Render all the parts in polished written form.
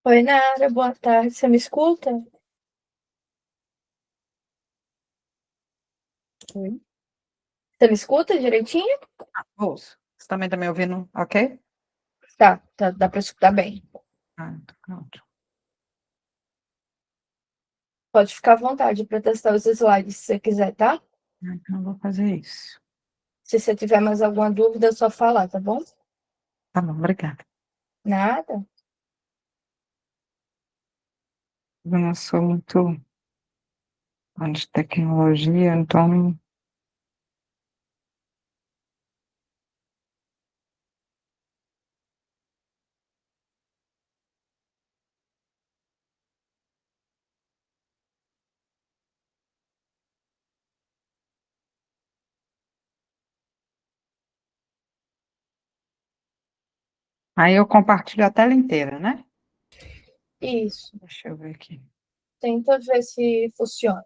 Oi, Nara, boa tarde. Você me escuta? Oi. Você me escuta direitinho? Ouço. Você também está me ouvindo, ok? Tá, dá para escutar bem. Então pronto. Pode ficar à vontade para testar os slides se você quiser, tá? Então eu vou fazer isso. Se você tiver mais alguma dúvida, é só falar, tá bom? Tá bom, obrigada. Nada. Eu não sou muito fã de tecnologia, então aí eu compartilho a tela inteira, né? Isso. Deixa eu ver aqui. Tenta ver se funciona.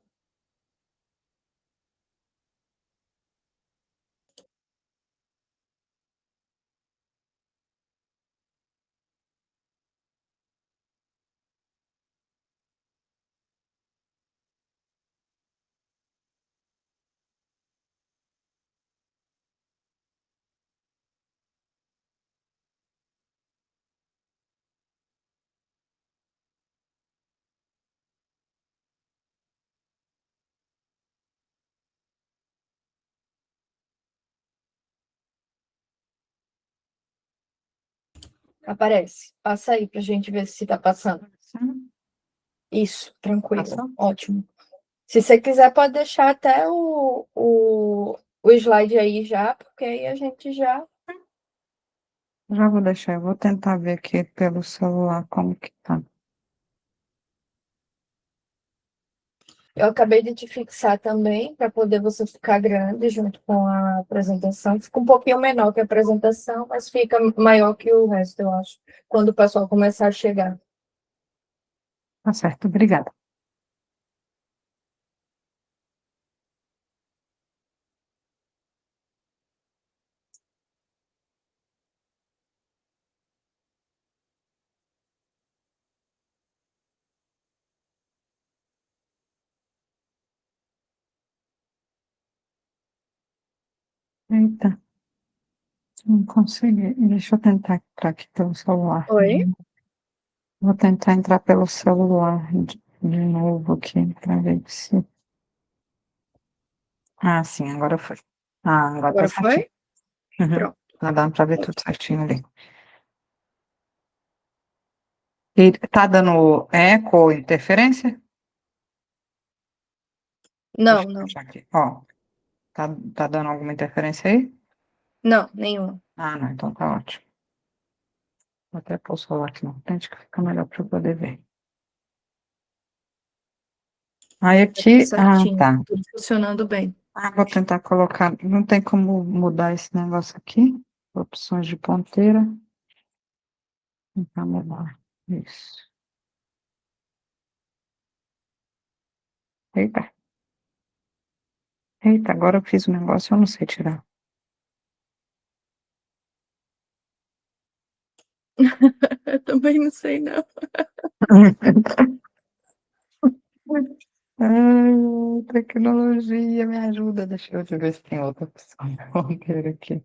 Aparece. Passa aí pra gente ver se tá passando. Isso, tranquilo. Passou? Ótimo. Se você quiser, pode deixar até o slide aí já, porque aí a gente já. Já vou deixar, eu vou tentar ver aqui pelo celular como que tá. Eu acabei de te fixar também, para poder você ficar grande junto com a apresentação. Fica um pouquinho menor que a apresentação, mas fica maior que o resto, eu acho, quando o pessoal começar a chegar. Tá certo, obrigada. Eita, não consegui. Deixa eu tentar entrar aqui pelo celular. Oi? Vou tentar entrar pelo celular de novo aqui para ver se. Ah, sim, agora foi. Ah, agora tá Agora certinho. foi? Uhum. Pronto. Tá dando para ver tudo certinho ali. E tá dando eco ou interferência? Não, Deixa eu não. achar aqui. Ó, tá dando alguma interferência aí? Não, nenhuma. Ah, não, então tá ótimo. Vou até pôr o celular aqui na frente que fica melhor para eu poder ver. Aí Tá tudo aqui, certinho, tá. tudo funcionando bem. Vou tentar colocar, não tem como mudar esse negócio aqui. Opções de ponteira. Então, mudar. Isso. Eita. Eita, agora eu fiz um negócio, eu não sei tirar. Eu também não sei, não. Ai, tecnologia, me ajuda. Deixa eu ver se tem outra opção. Vamos ver aqui.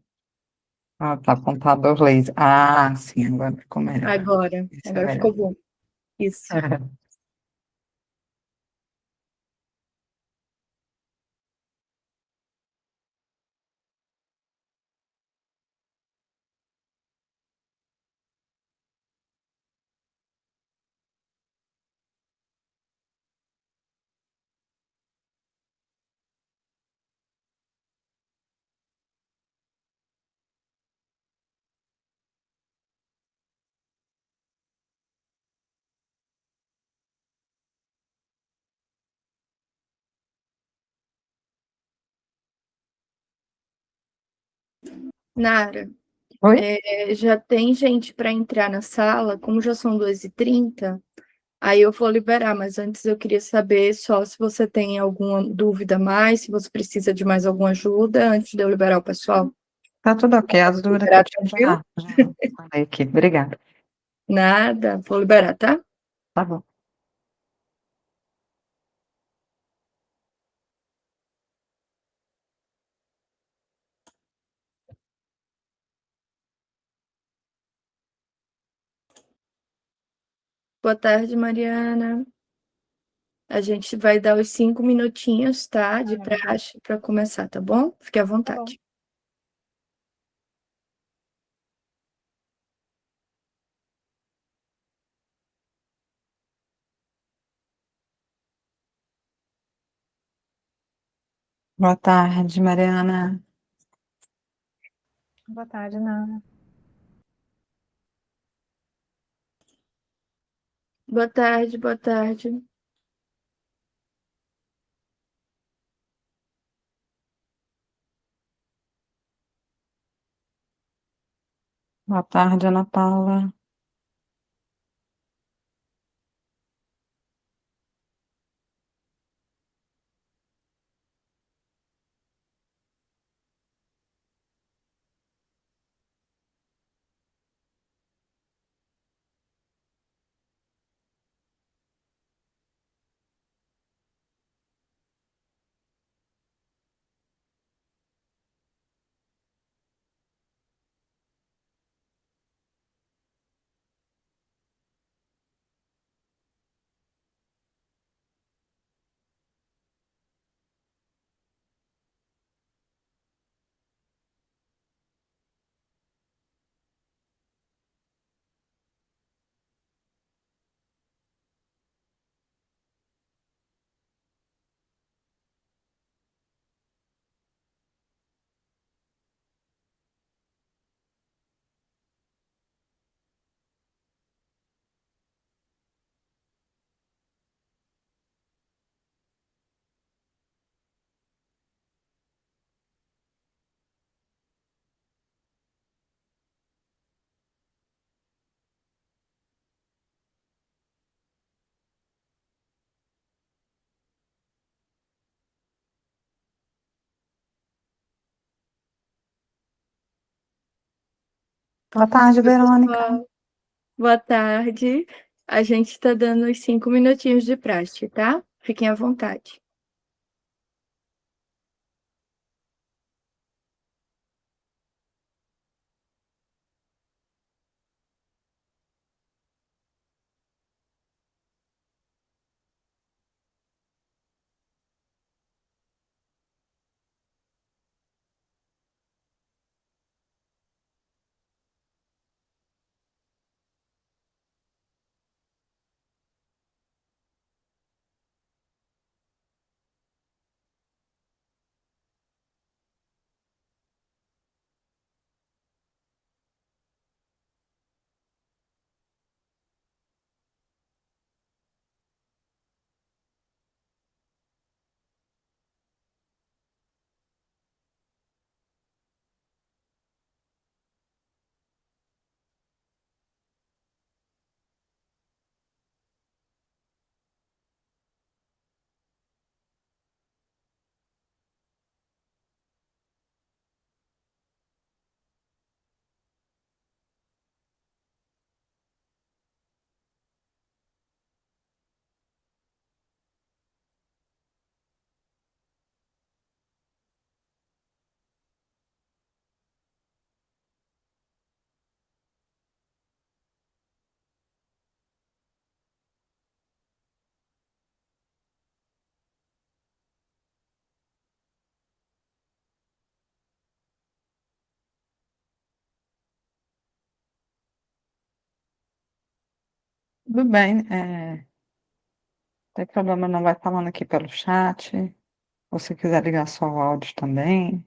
Ah, tá, apontador laser. Ah, sim, agora ficou melhor. Isso é Agora melhor. ficou bom. Isso. Nara, Oi? já tem gente para entrar na sala, como já são 2h30, aí eu vou liberar, mas antes eu queria saber só se você tem alguma dúvida a mais, se você precisa de mais alguma ajuda, antes de eu liberar o pessoal. Tá tudo ok. As Posso dúvidas que eu liberar tinha tranquilo? já falei aqui. Obrigada. Nada, vou liberar, tá? Tá bom. Boa tarde, Mariana. A gente vai dar os 5 minutinhos, tá? De praxe para começar, tá bom? Fique à Tá bom. vontade. Boa tarde, Mariana. Boa tarde, Nana. Boa tarde, boa tarde. Boa tarde, Ana Paula. Boa tarde, Oi, Verônica. pessoal. Boa tarde. A gente está dando os 5 minutinhos de praxe, tá? Fiquem à vontade. Tudo bem. Não tem problema, não vai falando aqui pelo chat. Ou se quiser ligar só o áudio também.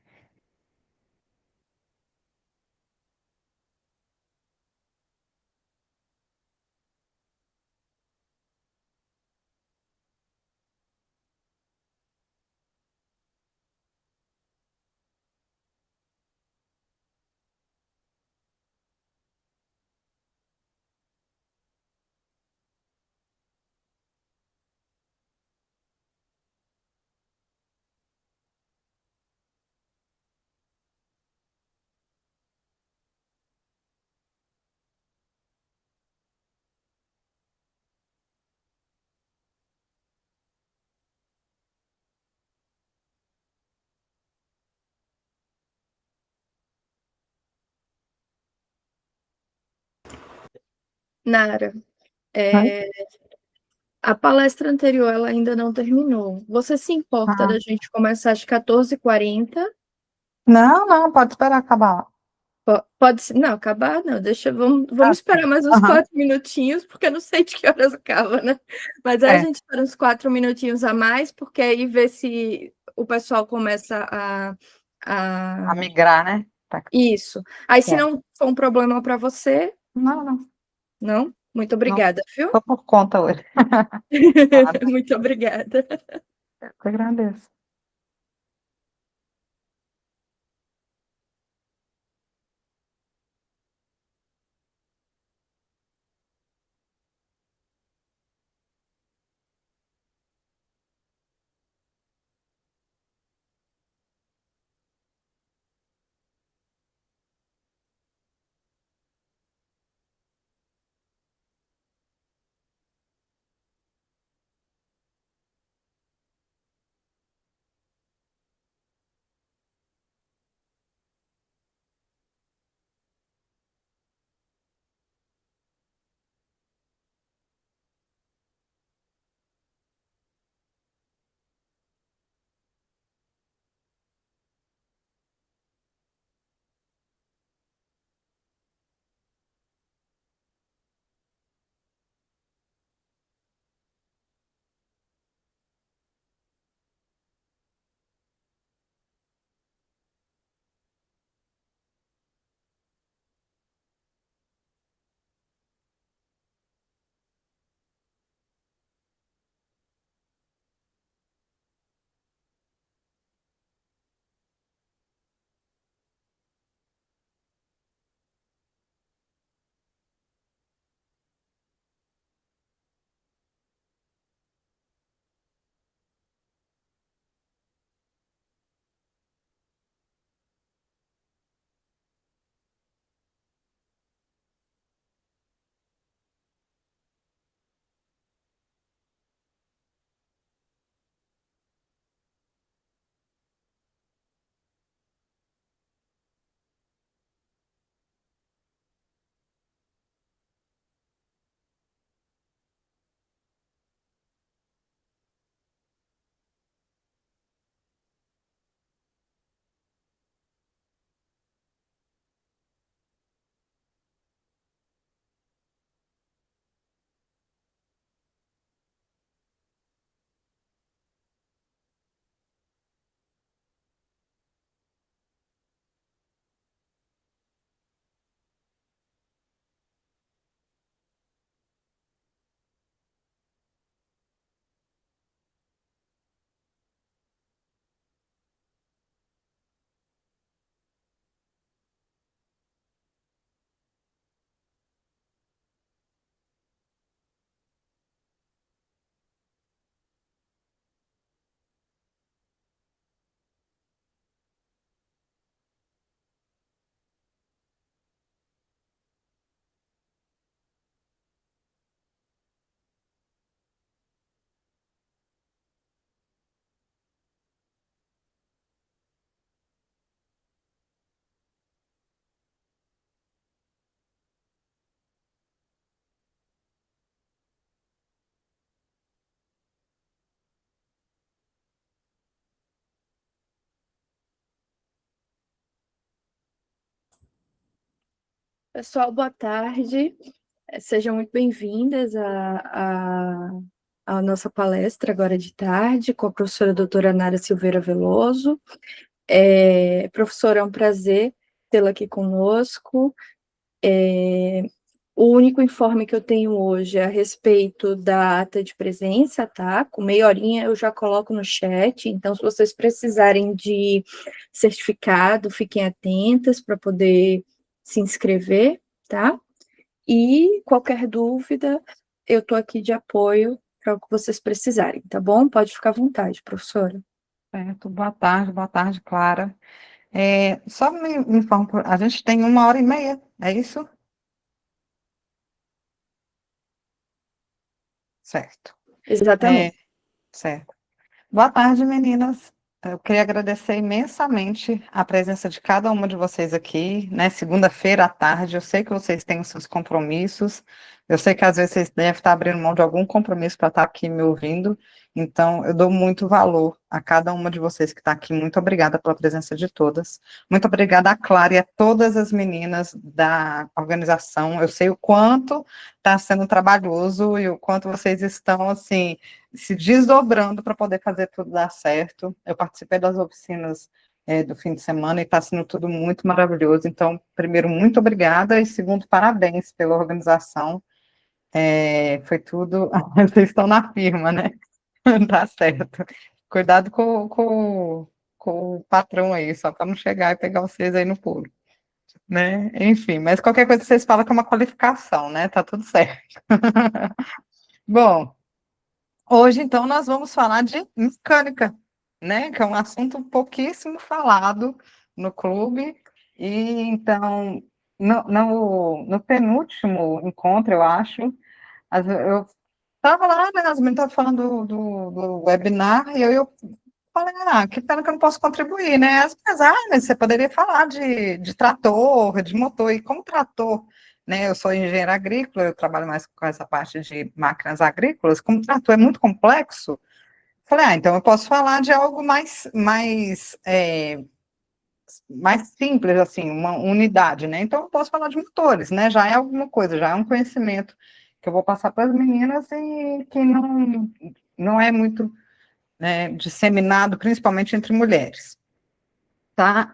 Nara, Oi? a palestra anterior ela ainda não terminou. Você se importa Ah, da gente começar às 14h40? não, não, pode esperar acabar. Pode ser. Não, acabar não. Ah, Vamos esperar sim. mais uns Aham. 4 minutinhos, porque eu não sei de que horas acaba, né? Mas aí a É, gente espera uns 4 minutinhos a mais, porque aí vê se o pessoal começa a a... migrar, né? Isso. Aí, se É. não for um problema para você, Não, não, não? Muito não. obrigada, viu? Tô por conta hoje. Nada. Muito obrigada. Eu que agradeço. Pessoal, boa tarde. Sejam muito bem-vindas à nossa palestra agora de tarde com a professora doutora Nara Silveira Veloso. Professora, é um prazer tê-la aqui conosco. O único informe que eu tenho hoje é a respeito da ata de presença, tá? Com meia horinha eu já coloco no chat, então se vocês precisarem de certificado, fiquem atentas para poder se inscrever, tá? E qualquer dúvida, eu estou aqui de apoio para o que vocês precisarem, tá bom? Pode ficar à vontade, professora. Certo. Boa tarde, Clara. Só me informa, a gente tem 1h30, é isso? Certo. É, Exatamente. certo. Boa tarde, meninas. Eu queria agradecer imensamente a presença de cada uma de vocês aqui, né? Segunda-feira à tarde, eu sei que vocês têm os seus compromissos, eu sei que às vezes vocês devem estar abrindo mão de algum compromisso para estar aqui me ouvindo, então eu dou muito valor a cada uma de vocês que está aqui. Muito obrigada pela presença de todas. Muito obrigada a Clara e a todas as meninas da organização. Eu sei o quanto está sendo trabalhoso e o quanto vocês estão, assim, se desdobrando para poder fazer tudo dar certo. Eu participei das oficinas do fim de semana e está sendo tudo muito maravilhoso. Então, primeiro, muito obrigada, e segundo, parabéns pela organização. Foi tudo. Vocês estão na firma, né? Tá certo. Cuidado com o patrão aí, só para não chegar e pegar vocês aí no pulo, né? Enfim, mas qualquer coisa vocês falam que é uma qualificação, né? Tá tudo certo. Bom, hoje, então, nós vamos falar de mecânica, né? Que é um assunto pouquíssimo falado no clube. E, então, no penúltimo encontro, eu acho, eu estava lá, né? As meninas estavam falando do webinar, e eu falei, que pena que eu não posso contribuir, né? As meninas, mas você poderia falar de trator, de motor, e como trator, né? Eu sou engenheira agrícola, eu trabalho mais com essa parte de máquinas agrícolas, como trator é muito complexo, falei, então eu posso falar de algo mais simples, assim, uma unidade, né? Então eu posso falar de motores, né? Já é alguma coisa, já é um conhecimento que eu vou passar para as meninas e que não é muito, né, disseminado, principalmente entre mulheres, tá?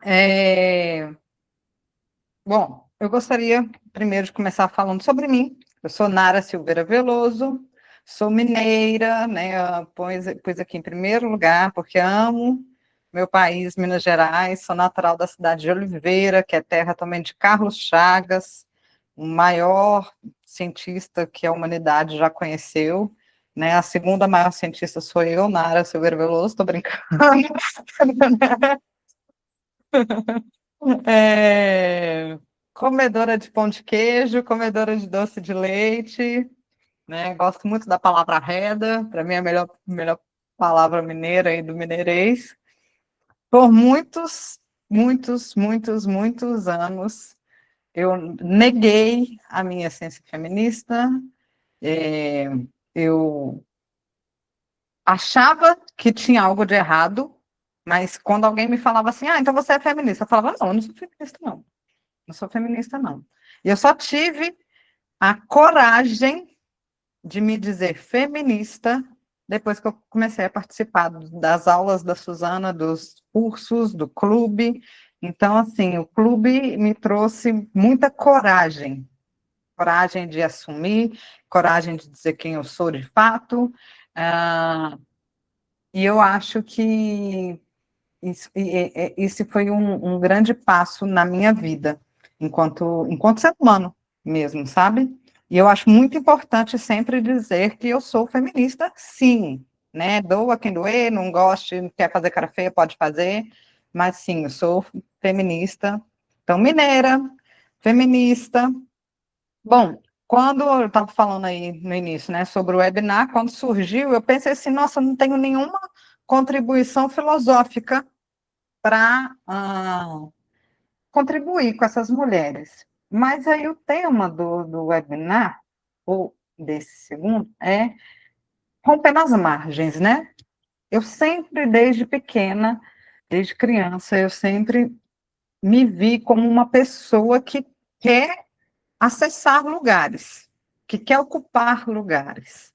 Bom, eu gostaria primeiro de começar falando sobre mim. Eu sou Nara Silveira Veloso, sou mineira, né? Eu pus aqui em primeiro lugar, porque amo meu país, Minas Gerais. Sou natural da cidade de Oliveira, que é terra também de Carlos Chagas, o maior cientista que a humanidade já conheceu. Né? A segunda maior cientista sou eu, Nara Silveira Veloso, estou brincando. É, comedora de pão de queijo, comedora de doce de leite, né? Gosto muito da palavra reda, para mim é a melhor palavra mineira aí do mineirês. Por muitos anos, eu neguei a minha essência feminista, é, eu achava que tinha algo de errado, mas quando alguém me falava assim, então você é feminista, eu falava, não, eu não sou feminista, não. Não sou feminista, não. E eu só tive a coragem de me dizer feminista depois que eu comecei a participar das aulas da Suzana, dos cursos, do clube. Então, assim, o clube me trouxe muita coragem. Coragem de assumir, coragem de dizer quem eu sou de fato. E eu acho que isso foi um grande passo na minha vida, enquanto ser humano mesmo, sabe? E eu acho muito importante sempre dizer que eu sou feminista, sim, né? Doa quem doer, não goste, quer fazer cara feia, pode fazer, mas sim, eu sou feminista. Então, mineira, feminista. Bom, quando eu estava falando aí no início, né, sobre o webinar, quando surgiu, eu pensei assim, nossa, eu não tenho nenhuma contribuição filosófica para contribuir com essas mulheres. Mas aí o tema do webinar, ou desse segundo, é rompendo as margens, né? Eu sempre, desde pequena, desde criança, eu sempre me vi como uma pessoa que quer acessar lugares, que quer ocupar lugares.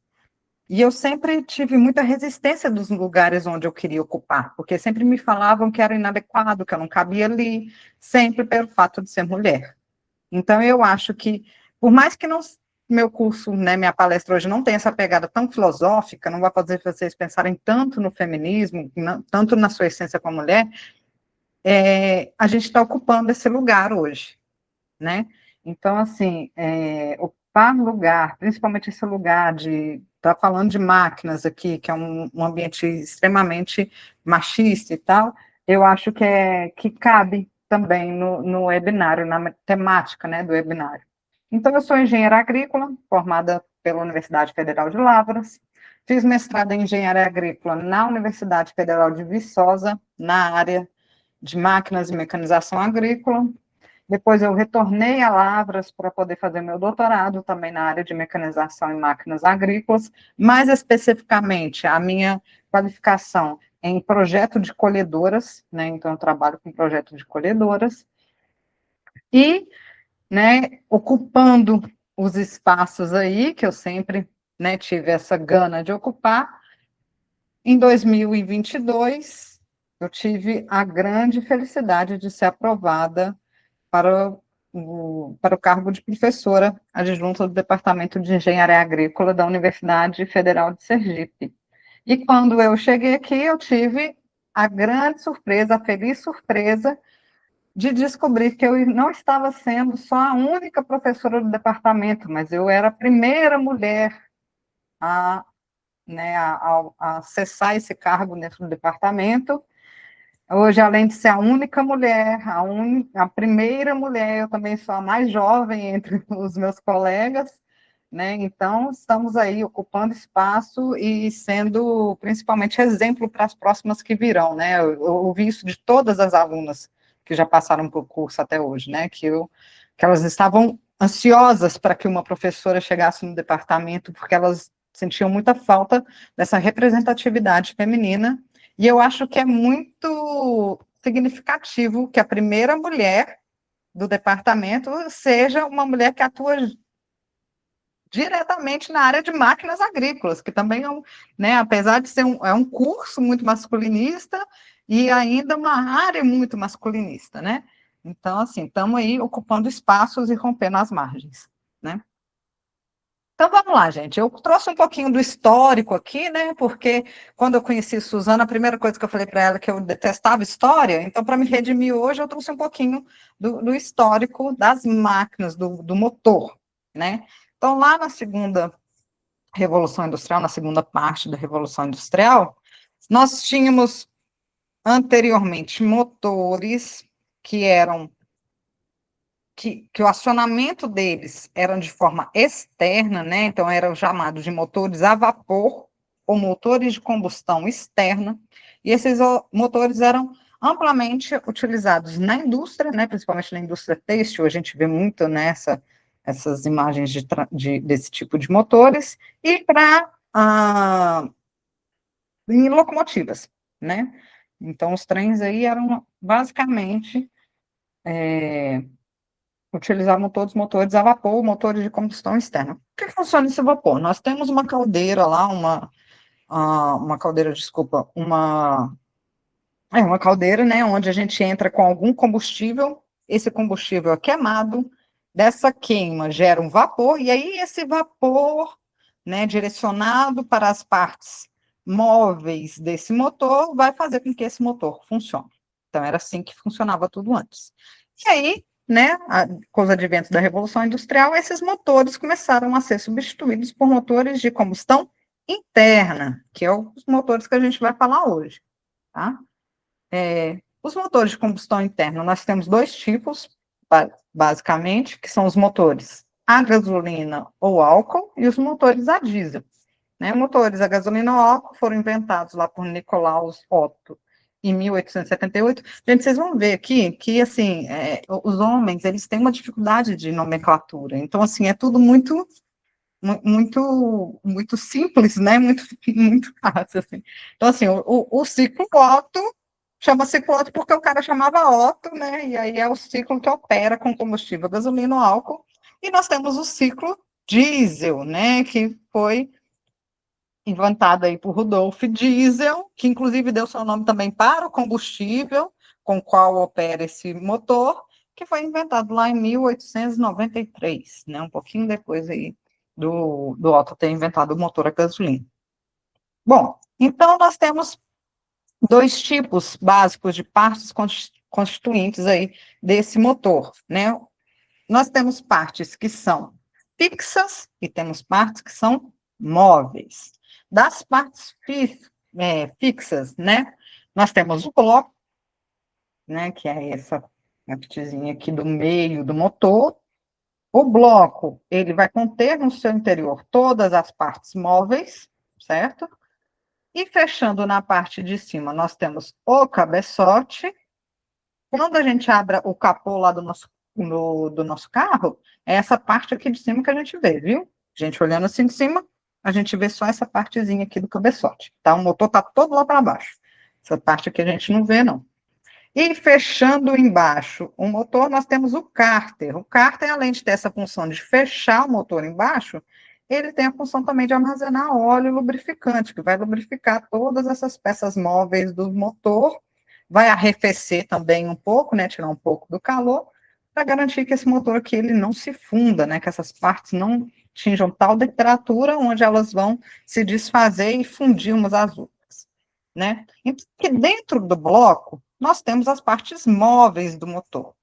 E eu sempre tive muita resistência dos lugares onde eu queria ocupar, porque sempre me falavam que era inadequado, que eu não cabia ali, sempre pelo fato de ser mulher. Então, eu acho que, por mais que não, meu curso, né, minha palestra hoje não tenha essa pegada tão filosófica, não vai fazer vocês pensarem tanto no feminismo, tanto na sua essência como mulher, a gente está ocupando esse lugar hoje, né? Então, assim, ocupar lugar, principalmente esse lugar de tá falando de máquinas aqui, que é um ambiente extremamente machista e tal, eu acho que cabe também no webinário, na temática, né, do webinário. Então, eu sou engenheira agrícola, formada pela Universidade Federal de Lavras, Fiz mestrado em engenharia agrícola na Universidade Federal de Viçosa, na área de máquinas e mecanização agrícola. Depois eu retornei a Lavras para poder fazer meu doutorado também na área de mecanização e máquinas agrícolas, mais especificamente a minha qualificação em projeto de colhedoras, né? Então eu trabalho com projeto de colhedoras e, né, ocupando os espaços aí que eu sempre, né, tive essa gana de ocupar. Em 2022, eu tive a grande felicidade de ser aprovada para o cargo de professora adjunta do Departamento de Engenharia Agrícola da Universidade Federal de Sergipe. E quando eu cheguei aqui, eu tive a grande surpresa, a feliz surpresa, de descobrir que eu não estava sendo só a única professora do departamento, mas eu era a primeira mulher a, né, a acessar esse cargo dentro do departamento. Hoje, além de ser a única mulher, a primeira mulher, eu também sou a mais jovem entre os meus colegas, né? Então, estamos aí ocupando espaço e sendo principalmente exemplo para as próximas que virão, né? Eu ouvi isso de todas as alunas que já passaram por curso até hoje, né? Que elas estavam ansiosas para que uma professora chegasse no departamento, porque elas sentiam muita falta dessa representatividade feminina, e eu acho que é muito significativo que a primeira mulher do departamento seja uma mulher que atua diretamente na área de máquinas agrícolas, que também é né, apesar de ser um curso muito masculinista e ainda uma área muito masculinista, né? Então, assim, estamos aí ocupando espaços e rompendo as margens, né? Então vamos lá, gente. Eu trouxe um pouquinho do histórico aqui, né? Porque quando eu conheci Suzana, a primeira coisa que eu falei para ela é que eu detestava história, então, para me redimir hoje, eu trouxe um pouquinho do histórico das máquinas, do motor, né? Então, lá na segunda Revolução Industrial, na segunda parte da Revolução Industrial, nós tínhamos anteriormente motores que eram que o acionamento deles era de forma externa, né? Então eram chamados de motores a vapor ou motores de combustão externa, e esses motores eram amplamente utilizados na indústria, né? Principalmente na indústria têxtil, a gente vê muito nessa essas imagens desse tipo de motores, e para em locomotivas, né? Então os trens aí eram basicamente utilizavam todos motores a vapor, motores de combustão externa. O que funciona esse vapor? Nós temos uma caldeira lá, uma caldeira, desculpa, uma caldeira, né, onde a gente entra com algum combustível, esse combustível é queimado, dessa queima gera um vapor, e aí esse vapor, né, direcionado para as partes móveis desse motor, vai fazer com que esse motor funcione. Então, era assim que funcionava tudo antes. E aí, né, com os adventos da Revolução Industrial, esses motores começaram a ser substituídos por motores de combustão interna, que é os motores que a gente vai falar hoje, tá? Os motores de combustão interna, nós temos dois tipos, basicamente, que são os motores a gasolina ou álcool e os motores a diesel. Né? Motores a gasolina ou álcool foram inventados lá por Nicolaus Otto em 1878. Gente, vocês vão ver aqui que, assim, os homens, eles têm uma dificuldade de nomenclatura. Então, assim, é tudo muito simples, né? Muito fácil, assim. Então, assim, o ciclo Otto chama ciclo Otto porque o cara chamava Otto, né? E aí é o ciclo que opera com combustível gasolina ou álcool. E nós temos o ciclo diesel, né? Que foi inventado aí por Rudolf Diesel, que inclusive deu seu nome também para o combustível com o qual opera esse motor, que foi inventado lá em 1893, né? Um pouquinho depois aí do Otto ter inventado o motor a gasolina. Bom, então nós temos dois tipos básicos de partes constituintes aí desse motor, né? Nós temos partes que são fixas e temos partes que são móveis. Das partes fixas, né? Nós temos o bloco, né? Que é essa partezinha aqui do meio do motor. O bloco, ele vai conter no seu interior todas as partes móveis, certo? E fechando na parte de cima, nós temos o cabeçote. Quando a gente abre o capô lá do nosso carro, é essa parte aqui de cima que a gente vê, viu? Gente, olhando assim de cima, a gente vê só essa partezinha aqui do cabeçote, tá? O motor tá todo lá para baixo. Essa parte aqui a gente não vê, não. E fechando embaixo o motor, nós temos o cárter. O cárter, além de ter essa função de fechar o motor embaixo, ele tem a função também de armazenar óleo lubrificante, que vai lubrificar todas essas peças móveis do motor, vai arrefecer também um pouco, né, tirar um pouco do calor, para garantir que esse motor aqui ele não se funda, né, que essas partes não atinjam tal temperatura onde elas vão se desfazer e fundir umas às outras, né? E dentro do bloco, nós temos as partes móveis do motor.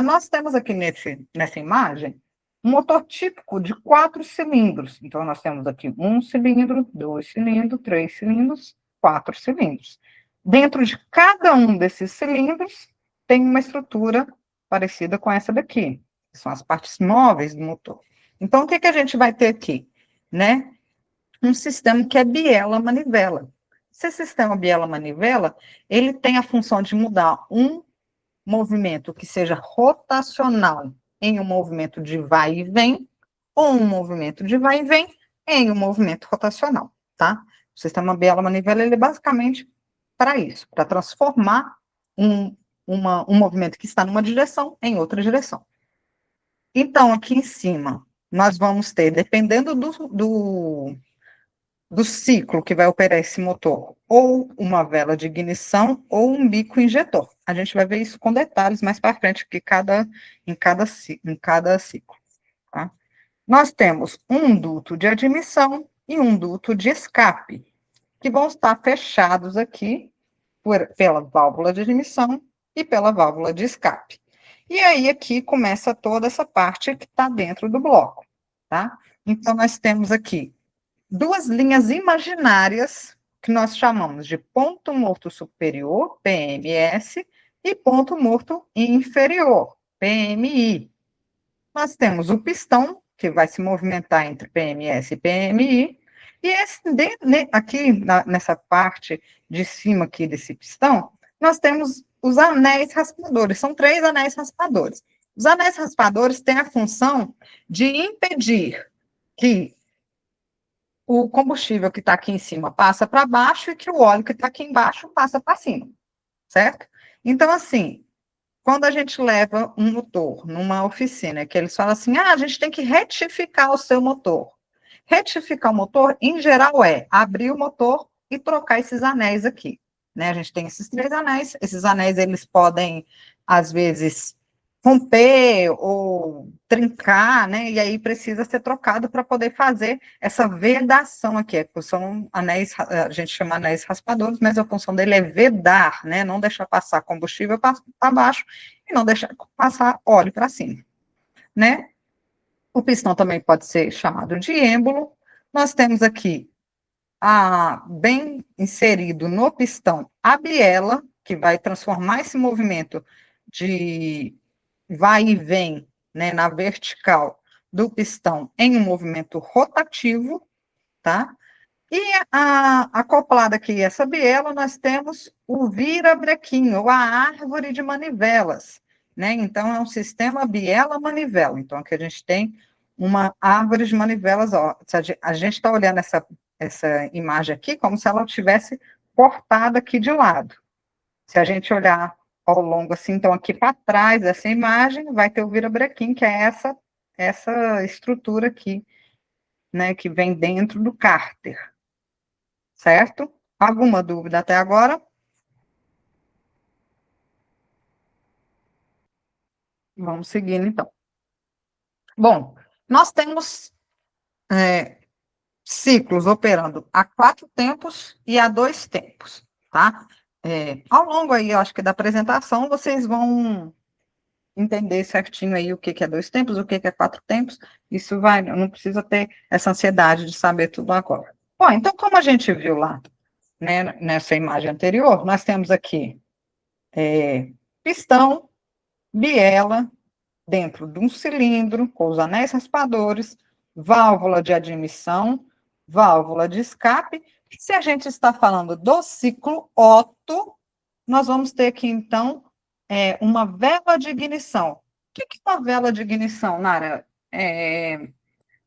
Nós temos aqui nessa imagem um motor típico de 4 cilindros. Então, nós temos aqui 1 cilindro, 2 cilindros, 3 cilindros, 4 cilindros. Dentro de cada um desses cilindros, tem uma estrutura parecida com essa daqui, que são as partes móveis do motor. Então, o que a gente vai ter aqui? Né? Um sistema que é biela-manivela. Esse sistema biela-manivela, ele tem a função de mudar um movimento que seja rotacional em um movimento de vai e vem, ou um movimento de vai e vem em um movimento rotacional, tá? O sistema biela-manivela, ele é basicamente para isso, para transformar um movimento que está numa direção em outra direção. Então, aqui em cima, nós vamos ter, dependendo do ciclo que vai operar esse motor, ou uma vela de ignição ou um bico injetor. A gente vai ver isso com detalhes mais para frente, que em cada ciclo. Tá? Nós temos um duto de admissão e um duto de escape, que vão estar fechados aqui pela válvula de admissão e pela válvula de escape. E aí aqui começa toda essa parte que está dentro do bloco. Tá? Então, nós temos aqui duas linhas imaginárias que nós chamamos de ponto morto superior, PMS, e ponto morto inferior, PMI. Nós temos o pistão, que vai se movimentar entre PMS e PMI, e aqui nessa parte de cima aqui desse pistão, nós temos os anéis raspadores, são 3 anéis raspadores. Os anéis raspadores têm a função de impedir que o combustível que está aqui em cima passa para baixo e que o óleo que está aqui embaixo passa para cima, certo? Então, assim, quando a gente leva um motor numa oficina, que eles falam assim, a gente tem que retificar o seu motor. Retificar o motor, em geral, é abrir o motor e trocar esses anéis aqui, né? A gente tem esses anéis, eles podem, às vezes, romper ou trincar, né? E aí precisa ser trocado para poder fazer essa vedação aqui. São anéis, a gente chama anéis raspadores, mas a função dele é vedar, né? Não deixar passar combustível para baixo e não deixar passar óleo para cima, né? O pistão também pode ser chamado de êmbolo. Nós temos aqui bem inserido no pistão a biela, que vai transformar esse movimento de vai e vem, né, na vertical do pistão em um movimento rotativo, tá? E acoplada aqui essa biela, nós temos o vira-brequim, ou a árvore de manivelas, né? Então, é um sistema biela-manivela. Então, aqui a gente tem uma árvore de manivelas, ó. A gente está olhando essa imagem aqui como se ela tivesse cortada aqui de lado. Se a gente olhar ao longo, assim, então aqui para trás dessa imagem, vai ter o virabrequim, que é essa estrutura aqui, né, que vem dentro do cárter, certo? Alguma dúvida até agora? Vamos seguindo, então. Bom, nós temos ciclos operando a 4 tempos e a 2 tempos, tá? Ao longo aí, eu acho que da apresentação, vocês vão entender certinho aí o que é 2 tempos, o que é 4 tempos, isso não precisa ter essa ansiedade de saber tudo agora. Bom, então, como a gente viu lá, né, nessa imagem anterior, nós temos aqui pistão, biela, dentro de um cilindro, com os anéis raspadores, válvula de admissão, válvula de escape. E se a gente está falando do ciclo Otto, nós vamos ter aqui, então, uma vela de ignição. O que é uma vela de ignição, Nara?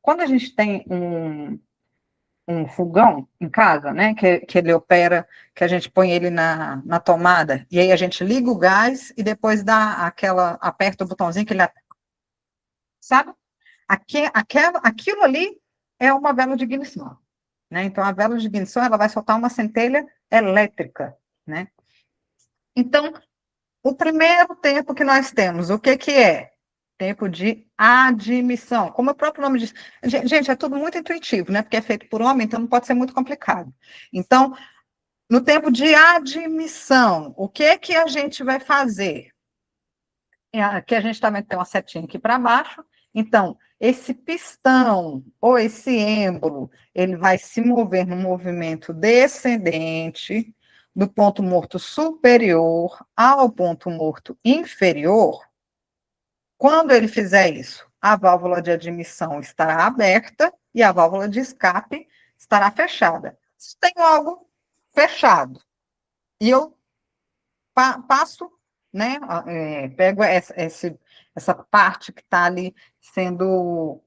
Quando a gente tem um fogão em casa, né, que ele opera, que a gente põe ele na tomada, e aí a gente liga o gás e depois aperta o botãozinho que ele, sabe? Aquilo ali é uma vela de ignição, né? Então, a vela de ignição, ela vai soltar uma centelha elétrica, né? Então, o primeiro tempo que nós temos, o que é? Tempo de admissão. Como o próprio nome diz. Gente, é tudo muito intuitivo, né? Porque é feito por homem, então não pode ser muito complicado. Então, no tempo de admissão, o que a gente vai fazer? Aqui a gente também tem uma setinha aqui para baixo. Então, esse pistão ou esse êmbolo, ele vai se mover no movimento descendente do ponto morto superior ao ponto morto inferior. Quando ele fizer isso, a válvula de admissão estará aberta e a válvula de escape estará fechada. Se tenho algo fechado e eu passo, né, pego essa parte que está ali sendo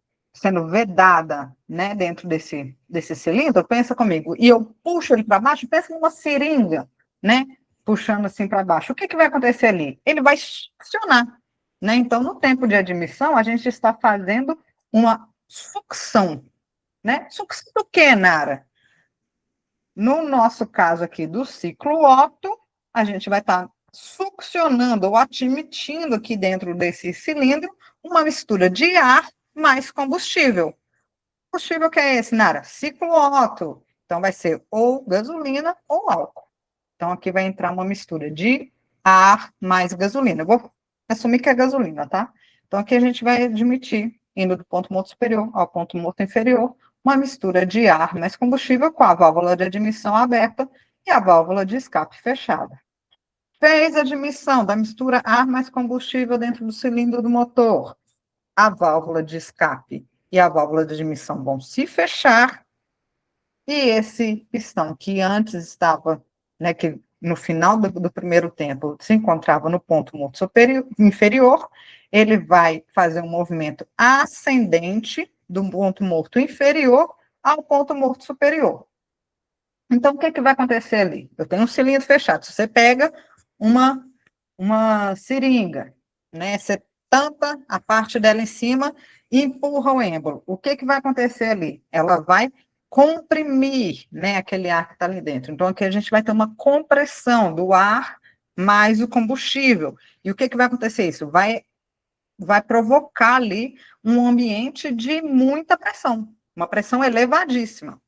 vedada, né, dentro desse cilindro, pensa comigo, e eu puxo ele para baixo, pensa numa seringa, né, puxando assim para baixo. O que vai acontecer ali? Ele vai succionar, né? Então, no tempo de admissão, a gente está fazendo uma sucção, né? Sucção do quê, Nara? No nosso caso aqui do ciclo Otto, a gente vai estar succionando ou admitindo aqui dentro desse cilindro uma mistura de ar mais combustível. Combustível que é esse, Nara? Ciclo Otto. Então, vai ser ou gasolina ou álcool. Então, aqui vai entrar uma mistura de ar mais gasolina. Eu vou assumir que é gasolina, tá? Então, aqui a gente vai admitir, indo do ponto morto superior ao ponto morto inferior, uma mistura de ar mais combustível com a válvula de admissão aberta e a válvula de escape fechada. Fez a admissão da mistura ar mais combustível dentro do cilindro do motor. A válvula de escape e a válvula de admissão vão se fechar e esse pistão que antes estava, né, que no final do primeiro tempo se encontrava no ponto morto superior, inferior, ele vai fazer um movimento ascendente do ponto morto inferior ao ponto morto superior. Então, o que vai acontecer ali? Eu tenho um cilindro fechado. Se você pega uma seringa, né, você tampa a parte dela em cima e empurra o êmbolo. O que vai acontecer ali? Ela vai comprimir, né, aquele ar que está ali dentro. Então, aqui a gente vai ter uma compressão do ar mais o combustível. E o que vai acontecer isso? Vai provocar ali um ambiente de muita pressão, uma pressão elevadíssima,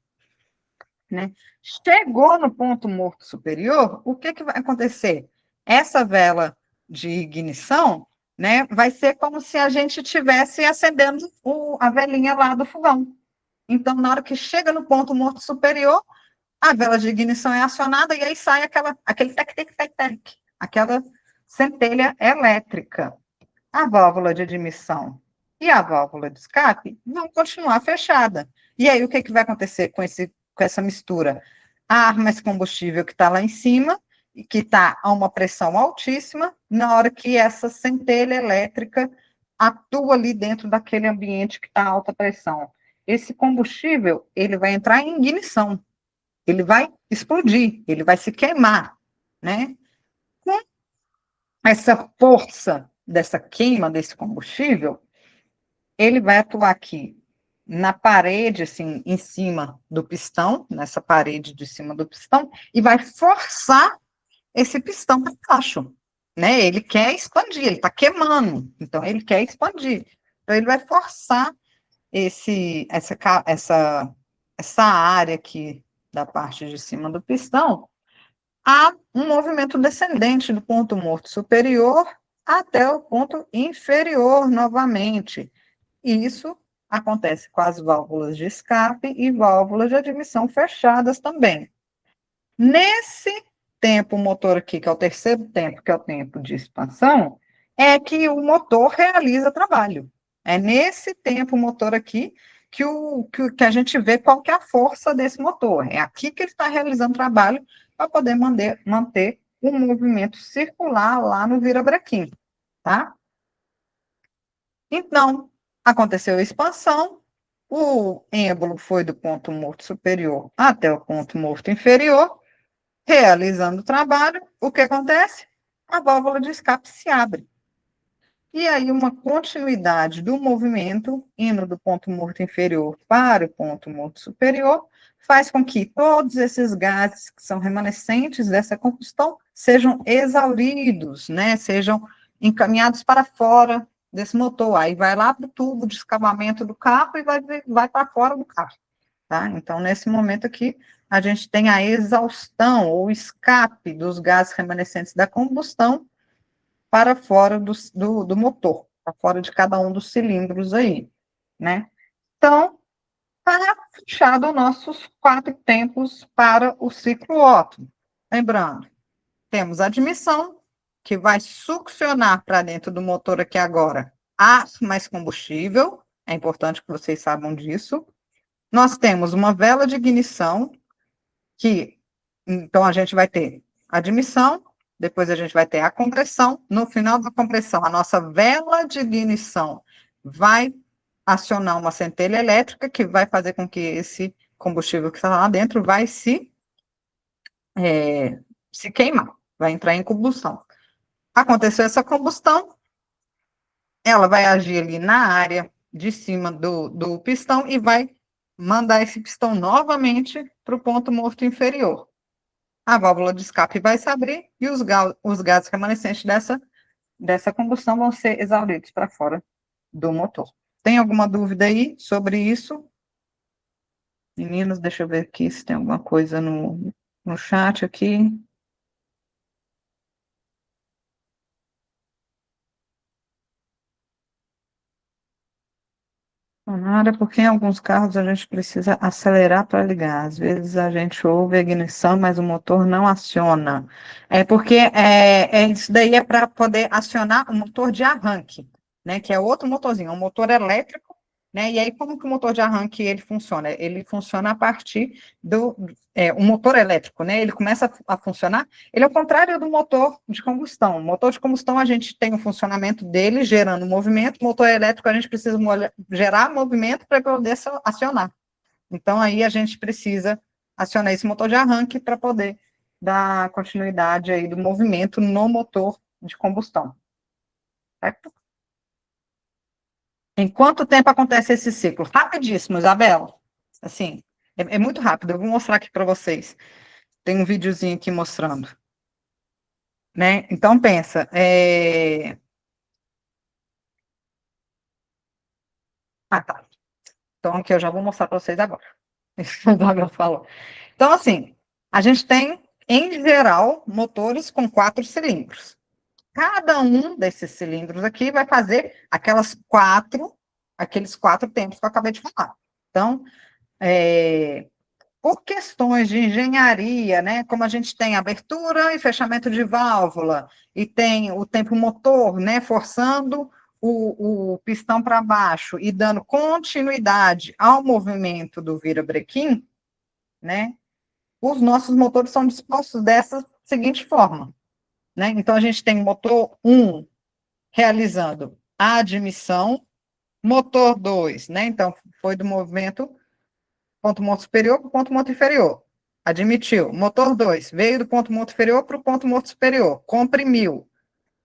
né? Chegou no ponto morto superior, o que vai acontecer? Essa vela de ignição, né, vai ser como se a gente estivesse acendendo a velinha lá do fogão. Então, na hora que chega no ponto morto superior, a vela de ignição é acionada e aí sai aquele tec-tec-tec-tec, aquela centelha elétrica. A válvula de admissão e a válvula de escape vão continuar fechada. E aí, o que vai acontecer com essa mistura? Ar mais combustível que está lá em cima, e que está a uma pressão altíssima, na hora que essa centelha elétrica atua ali dentro daquele ambiente que está a alta pressão. Esse combustível, ele vai entrar em ignição, ele vai explodir, ele vai se queimar, né? Com essa força dessa queima desse combustível, ele vai atuar aqui na parede, assim, em cima do pistão, nessa parede de cima do pistão, e vai forçar esse pistão para baixo, né? Ele quer expandir, ele está queimando, então ele quer expandir. Então ele vai forçar essa área aqui da parte de cima do pistão a um movimento descendente do ponto morto superior até o ponto inferior novamente. E isso acontece com as válvulas de escape e válvulas de admissão fechadas também. Nesse tempo motor aqui, que é o terceiro tempo, que é o tempo de expansão, é que o motor realiza trabalho. É nesse tempo motor aqui que a gente vê qual que é a força desse motor. É aqui que ele está realizando trabalho para poder manter um movimento circular lá no virabrequim, tá? Então, aconteceu a expansão, o êmbolo foi do ponto morto superior até o ponto morto inferior, realizando o trabalho, o que acontece? A válvula de escape se abre. E aí, uma continuidade do movimento, indo do ponto morto inferior para o ponto morto superior, faz com que todos esses gases que são remanescentes dessa combustão sejam exauridos, né? Sejam encaminhados para fora desse motor. Aí vai lá para o tubo de escapamento do carro e vai para fora do carro, tá? Então, nesse momento aqui, a gente tem a exaustão ou escape dos gases remanescentes da combustão para fora do motor, para fora de cada um dos cilindros aí, né? Então, está fechado nossos 4 tempos para o ciclo Otto. Lembrando, temos a admissão, que vai succionar para dentro do motor aqui agora ar mais combustível, é importante que vocês saibam disso. Nós temos uma vela de ignição, então a gente vai ter admissão, depois a gente vai ter a compressão. No final da compressão, a nossa vela de ignição vai acionar uma centelha elétrica que vai fazer com que esse combustível que está lá dentro vai se queimar, vai entrar em combustão. Aconteceu essa combustão, ela vai agir ali na área de cima do pistão e vai mandar esse pistão novamente para o ponto morto inferior. A válvula de escape vai se abrir e os gases remanescentes dessa combustão vão ser exauridos para fora do motor. Tem alguma dúvida aí sobre isso? Meninos, deixa eu ver aqui se tem alguma coisa no chat aqui. Nada, porque em alguns carros a gente precisa acelerar para ligar. Às vezes a gente ouve a ignição, mas o motor não aciona. É porque isso daí é para poder acionar o motor de arranque, né? Que é outro motorzinho, um motor elétrico, né? E aí, como que o motor de arranque ele funciona? Ele funciona a partir o motor elétrico, né? Ele começa a funcionar. Ele é o contrário do motor de combustão. O motor de combustão, a gente tem o funcionamento dele gerando movimento, o motor elétrico, a gente precisa gerar movimento para poder acionar. Então, aí a gente precisa acionar esse motor de arranque para poder dar continuidade aí do movimento no motor de combustão. Certo? Em quanto tempo acontece esse ciclo? Rapidíssimo, Isabela. Assim, é muito rápido. Eu vou mostrar aqui para vocês. Tem um videozinho aqui mostrando. Né? Então, pensa. Ah, tá. Então, aqui eu já vou mostrar para vocês agora. Isso que a Isabela falou. Então, assim, a gente tem, em geral, motores com 4 cilindros. Cada um desses cilindros aqui vai fazer aqueles quatro tempos que eu acabei de falar. Então, por questões de engenharia, né, como a gente tem abertura e fechamento de válvula, e tem o tempo motor, né, forçando o pistão para baixo e dando continuidade ao movimento do virabrequim, né, os nossos motores são dispostos dessa seguinte forma, né, então a gente tem o motor 1 realizando a admissão, motor 2, né, então foi do movimento ponto morto superior para o ponto morto inferior. Admitiu. Motor 2 veio do ponto morto inferior para o ponto morto superior. Comprimiu.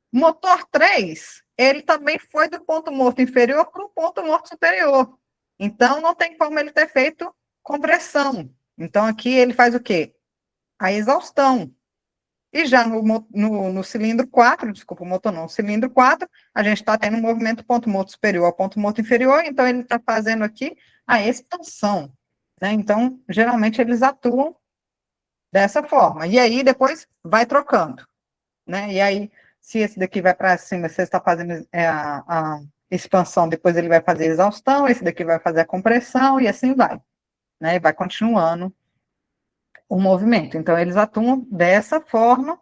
Motor 3, ele também foi do ponto morto inferior para o ponto morto superior. Então, não tem como ele ter feito compressão. Então, aqui ele faz o quê? A exaustão. E já no cilindro 4, desculpa, o motor não, o cilindro 4, a gente está tendo um movimento ponto morto superior ao ponto morto inferior, então ele está fazendo aqui a expansão. Né? Então, geralmente eles atuam dessa forma. E aí, depois, vai trocando. Né? E aí, se esse daqui vai para cima, você está fazendo a expansão, depois ele vai fazer a exaustão, esse daqui vai fazer a compressão, e assim vai. Né? E vai continuando o movimento. Então, eles atuam dessa forma,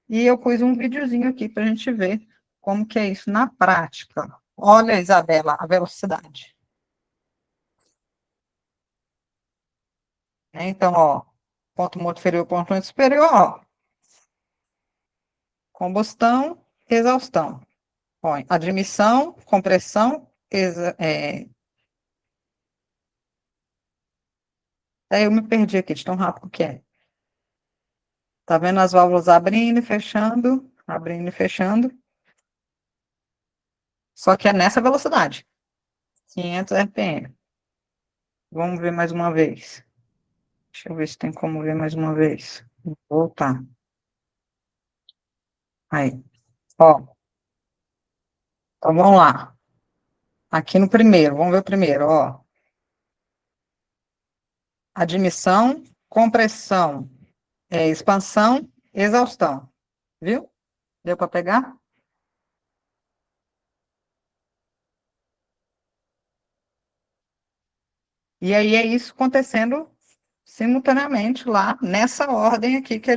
e eu pus um videozinho aqui para a gente ver como que é isso na prática. Olha, Isabela, a velocidade. né? Então, ó, ponto morto inferior, ponto morto superior, ó, combustão, exaustão. Põe admissão, compressão, aí eu me perdi aqui, de tão rápido que é. Tá vendo as válvulas abrindo e fechando, só que é nessa velocidade, 500 RPM. Vamos ver mais uma vez. Deixa eu ver se tem como ver mais uma vez. Vou voltar. Aí, ó. Então vamos lá. Aqui no primeiro, vamos ver o primeiro, ó. Admissão, compressão, expansão, exaustão. Viu? Deu para pegar? E aí é isso acontecendo simultaneamente lá nessa ordem aqui que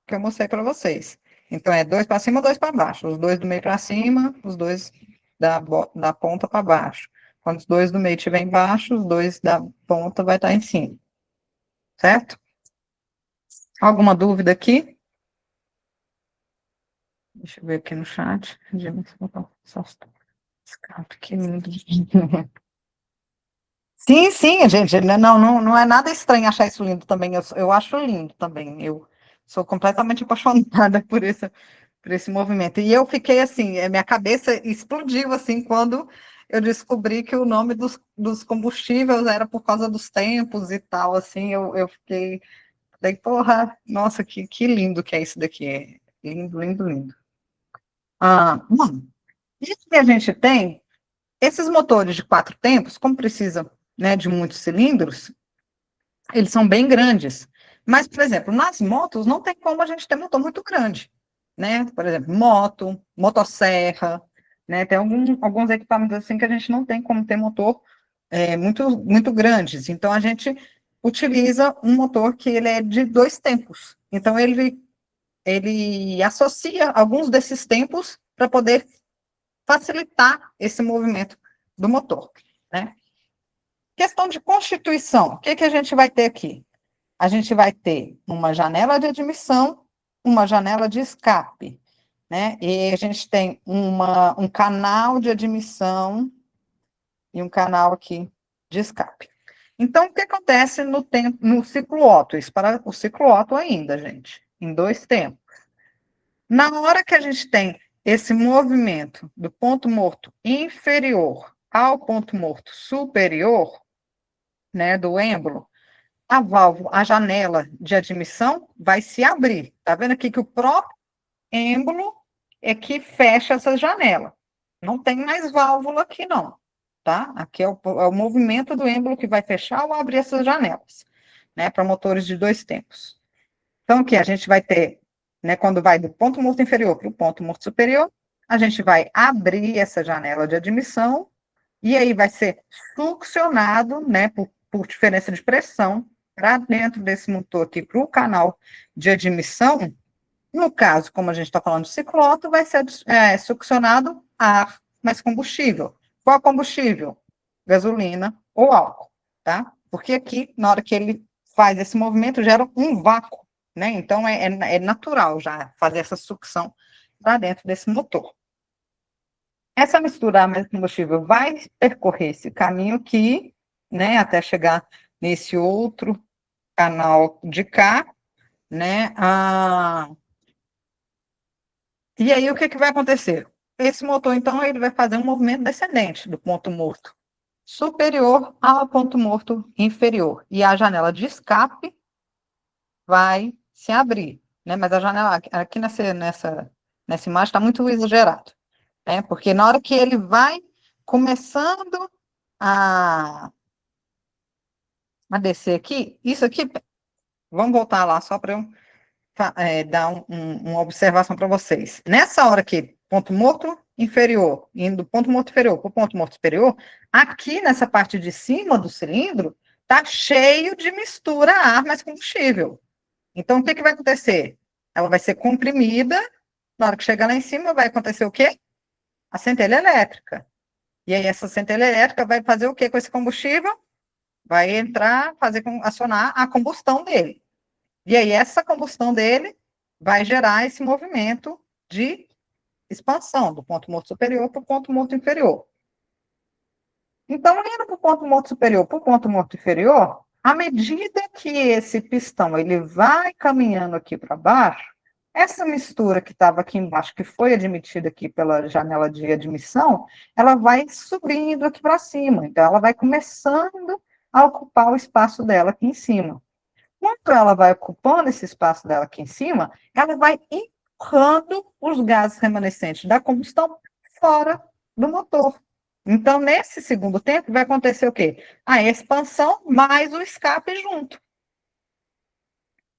eu mostrei para vocês. Então é dois para cima, dois para baixo. Os dois do meio para cima, os dois da ponta para baixo. Quando os dois do meio estiverem embaixo, os dois da ponta vai estar em cima. Certo? Alguma dúvida aqui? Deixa eu ver aqui no chat. Que lindo. Sim, sim, gente, não é nada estranho achar isso lindo também. Eu acho lindo também. Eu sou completamente apaixonada por esse movimento. E eu fiquei assim, minha cabeça explodiu assim quando eu descobri que o nome dos combustíveis era por causa dos tempos e tal. Assim, eu falei, porra, nossa, que lindo que é isso daqui. É lindo, lindo, lindo. Bom, e que a gente tem esses motores de 4 tempos, como precisa, né, de muitos cilindros, eles são bem grandes. Mas, por exemplo, nas motos não tem como a gente ter motor muito grande, né? Por exemplo, motosserra, né? Tem alguns equipamentos assim que a gente não tem como ter motor muito grandes. Então, a gente utiliza um motor que ele é de 2 tempos. Então, ele associa alguns desses tempos para poder facilitar esse movimento do motor, né? Questão de constituição, o que que a gente vai ter aqui? A gente vai ter uma janela de admissão, uma janela de escape, né? E a gente tem um canal de admissão e um canal aqui de escape. Então, o que acontece no ciclo Otto? Isso para o ciclo Otto ainda, gente, em 2 tempos. Na hora que a gente tem esse movimento do ponto morto inferior ao ponto morto superior, né, do êmbolo, a janela de admissão vai se abrir. Tá vendo aqui que o próprio êmbolo é que fecha essa janela. Não tem mais válvula aqui, não. Tá? Aqui é o movimento do êmbolo que vai fechar ou abrir essas janelas, né, para motores de 2 tempos. Então, aqui a gente vai ter, né, quando vai do ponto morto inferior para o ponto morto superior, a gente vai abrir essa janela de admissão e aí vai ser succionado, né, por diferença de pressão, para dentro desse motor aqui, para o canal de admissão. No caso, como a gente está falando de cicloto, vai ser succionado ar mais combustível. Qual combustível? Gasolina ou álcool, tá? Porque aqui, na hora que ele faz esse movimento, gera um vácuo, né? Então, é natural já fazer essa sucção para dentro desse motor. Essa mistura mais combustível vai percorrer esse caminho aqui, né, até chegar nesse outro canal de cá, né? E aí o que vai acontecer? Esse motor, então, ele vai fazer um movimento descendente do ponto morto superior ao ponto morto inferior. E a janela de escape vai se abrir, né? Mas a janela aqui nessa imagem está muito exagerado, né? Porque na hora que ele vai começando a, a descer aqui, isso aqui, vamos voltar lá só para eu dar uma observação para vocês. Nessa hora aqui, ponto morto inferior, indo do ponto morto inferior para o ponto morto superior, aqui nessa parte de cima do cilindro, está cheio de mistura ar mais combustível. Então, o que, que vai acontecer? Ela vai ser comprimida, na hora que chegar lá em cima, vai acontecer o quê? A centelha elétrica. E aí, essa centelha elétrica vai fazer o quê com esse combustível? vai entrar, acionar a combustão dele. E aí, essa combustão dele vai gerar esse movimento de expansão do ponto morto superior para o ponto morto inferior. Então, indo para o ponto morto superior para o ponto morto inferior, à medida que esse pistão ele vai caminhando aqui para baixo, essa mistura que estava aqui embaixo, que foi admitida aqui pela janela de admissão, ela vai subindo aqui para cima. Então, ela vai começando a ocupar o espaço dela aqui em cima. Quando ela vai ocupando esse espaço dela aqui em cima, ela vai empurrando os gases remanescentes da combustão fora do motor. Então, nesse segundo tempo, vai acontecer o quê? A expansão mais o escape junto.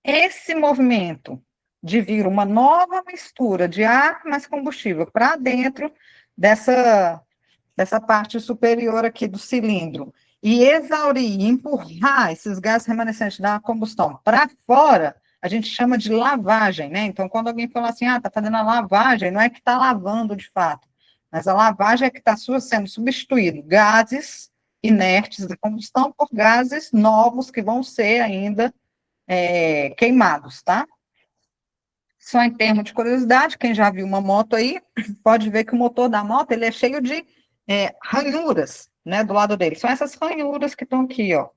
Esse movimento de vir uma nova mistura de ar mais combustível para dentro dessa parte superior aqui do cilindro e exaurir, empurrar esses gases remanescentes da combustão para fora, a gente chama de lavagem, né? Então, quando alguém fala assim, tá fazendo a lavagem, não é que está lavando de fato, mas a lavagem é que está sendo substituído gases inertes da combustão por gases novos que vão ser ainda queimados, tá? Só em termos de curiosidade, quem já viu uma moto aí, pode ver que o motor da moto, ele é cheio de ranhuras, né, do lado dele. São essas ranhuras que estão aqui, ó.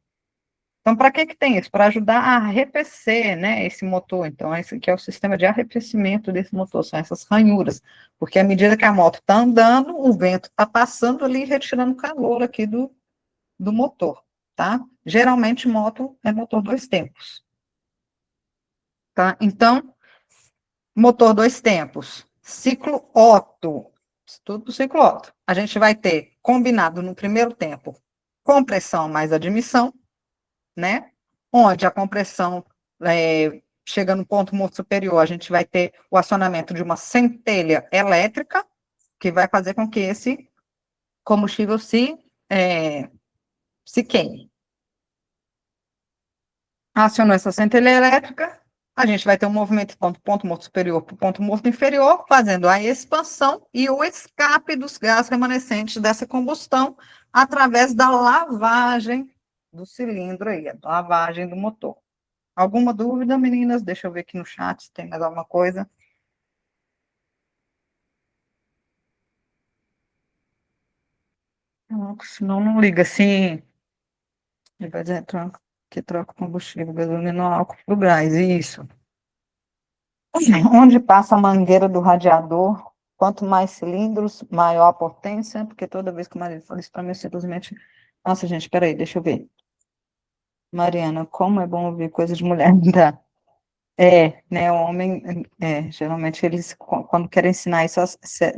Então, para que tem isso? Para ajudar a arrefecer, né, esse motor. Então, esse aqui é o sistema de arrefecimento desse motor, são essas ranhuras. Porque à medida que a moto está andando, o vento está passando ali e retirando calor aqui do motor, tá? Geralmente, moto é motor 2 tempos. Tá? Então, motor 2 tempos, ciclo Otto, tudo ciclo Otto. A gente vai ter combinado no primeiro tempo compressão mais admissão, né? Onde a compressão chega no ponto morto superior, a gente vai ter o acionamento de uma centelha elétrica, que vai fazer com que esse combustível se queime. Acionou essa centelha elétrica, a gente vai ter um movimento do ponto morto superior para o ponto morto inferior, fazendo a expansão e o escape dos gases remanescentes dessa combustão através da lavagem do cilindro aí, a lavagem do motor. Alguma dúvida, meninas? Deixa eu ver aqui no chat se tem mais alguma coisa. Senão não liga assim. Ele vai dizer que troca combustível, gasolina no álcool para o gás, isso. Onde passa a mangueira do radiador, quanto mais cilindros, maior a potência, porque toda vez que o marido fala isso para mim, eu simplesmente... Nossa, gente, peraí, deixa eu ver. Mariana, como é bom ouvir coisa de mulher, tá? Né, o homem, geralmente eles, quando querem ensinar isso,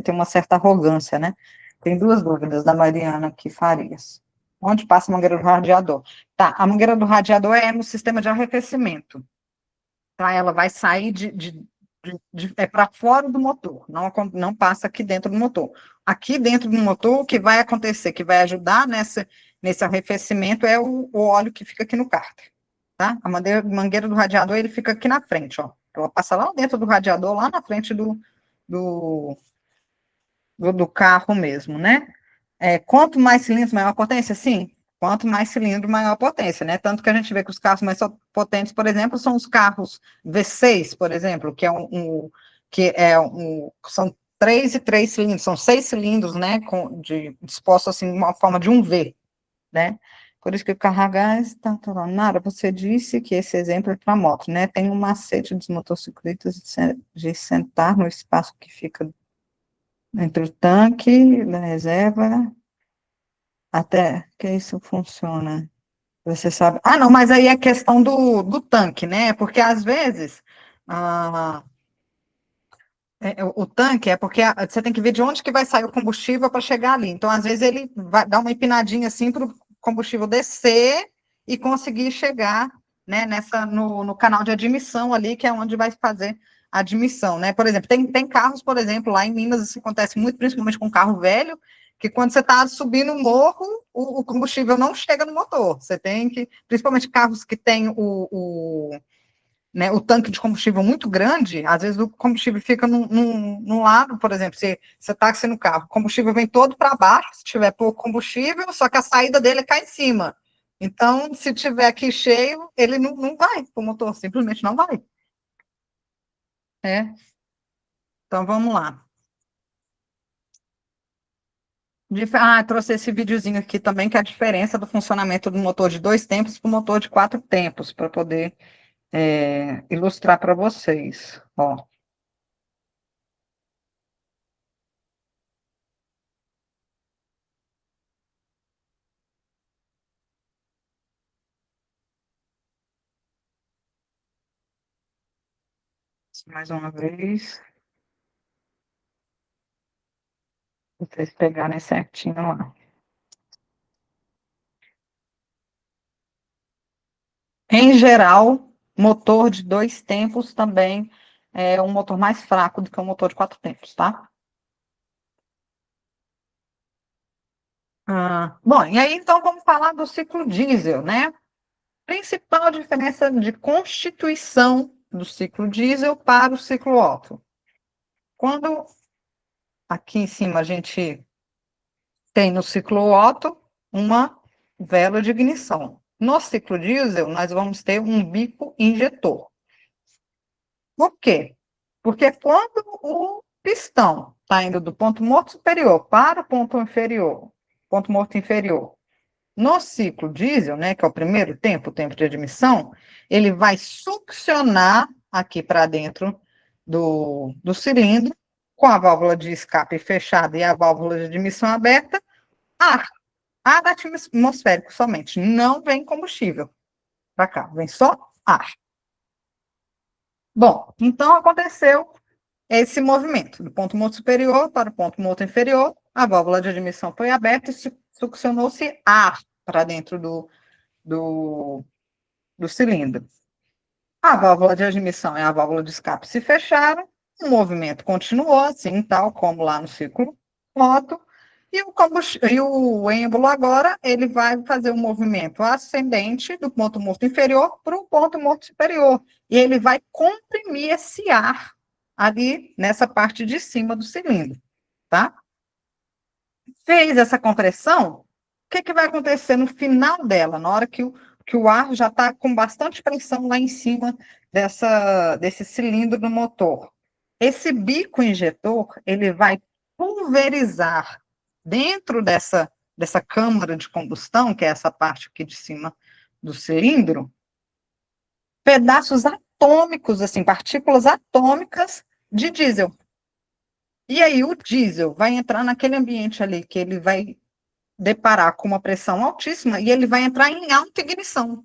tem uma certa arrogância, né? Tem 2 dúvidas da Mariana aqui, Farias. Onde passa a mangueira do radiador? Tá, a mangueira do radiador é no sistema de arrefecimento, tá? Ela vai sair para fora do motor, não passa aqui dentro do motor. Aqui dentro do motor, o que vai acontecer, que vai ajudar nesse arrefecimento é o óleo que fica aqui no cárter, tá? A mangueira do radiador, ele fica aqui na frente, ó. Ela passa lá dentro do radiador, lá na frente do carro mesmo, né? Quanto mais cilindros, maior a potência? Sim. Quanto mais cilindro, maior a potência, né? Tanto que a gente vê que os carros mais potentes, por exemplo, são os carros V6, por exemplo, são 3 e 3 cilindros, são 6 cilindros, né? Dispostos assim, uma forma de um V, né? Por isso que o carro a gás está falando. Nara, você disse que esse exemplo é para moto, né? Tem um macete dos motociclistas de sentar no espaço que fica entre o tanque da reserva até que isso funciona. Você sabe. Ah, não, mas aí é questão do tanque, né? Porque às vezes o tanque porque você tem que ver de onde que vai sair o combustível para chegar ali. Então, às vezes, ele vai dar uma empinadinha assim para o combustível descer e conseguir chegar, né, no canal de admissão ali, que é onde vai fazer a admissão, né? Por exemplo, tem carros, por exemplo, lá em Minas, isso acontece muito, principalmente com carro velho, que quando você está subindo o morro, o combustível não chega no motor. Você tem que, principalmente carros que têm né, o tanque de combustível muito grande, às vezes o combustível fica num lado, por exemplo, você está no carro, o combustível vem todo para baixo, se tiver pouco combustível, só que a saída dele cai em cima. Então, se tiver aqui cheio, ele não vai, o motor simplesmente não vai. É. Então, vamos lá. Trouxe esse videozinho aqui também, que é a diferença do funcionamento do motor de 2 tempos para o motor de 4 tempos, para poder ilustrar para vocês. Ó. Mais uma vez, para vocês pegarem certinho lá. Em geral, motor de 2 tempos também é um motor mais fraco do que um motor de 4 tempos, tá? Bom, e aí então vamos falar do ciclo diesel, né? Principal diferença de constituição do ciclo diesel para o ciclo Otto. Quando aqui em cima a gente tem no ciclo Otto uma vela de ignição. No ciclo diesel, nós vamos ter um bico injetor. Por quê? Porque quando o pistão está indo do ponto morto superior para o ponto morto inferior, no ciclo diesel, né, que é o primeiro tempo, o tempo de admissão, ele vai succionar aqui para dentro do cilindro, com a válvula de escape fechada e a válvula de admissão aberta, ar, ar atmosférico somente, não vem combustível para cá, vem só ar. Bom, então aconteceu esse movimento, do ponto morto superior para o ponto morto inferior, a válvula de admissão foi aberta e succionou-se ar para dentro do, do cilindro. A válvula de admissão e a válvula de escape se fecharam, o movimento continuou assim, tal como lá no ciclo Otto, e o êmbolo agora, ele vai fazer um movimento ascendente do ponto morto inferior para o ponto morto superior, e ele vai comprimir esse ar ali nessa parte de cima do cilindro, tá? Fez essa compressão, o que vai acontecer no final dela, na hora que o ar já está com bastante pressão lá em cima desse cilindro do motor? Esse bico injetor, ele vai pulverizar dentro dessa câmara de combustão, que é essa parte aqui de cima do cilindro, pedaços atômicos, assim, partículas atômicas de diesel. E aí o diesel vai entrar naquele ambiente ali que ele vai deparar com uma pressão altíssima e ele vai entrar em alta ignição.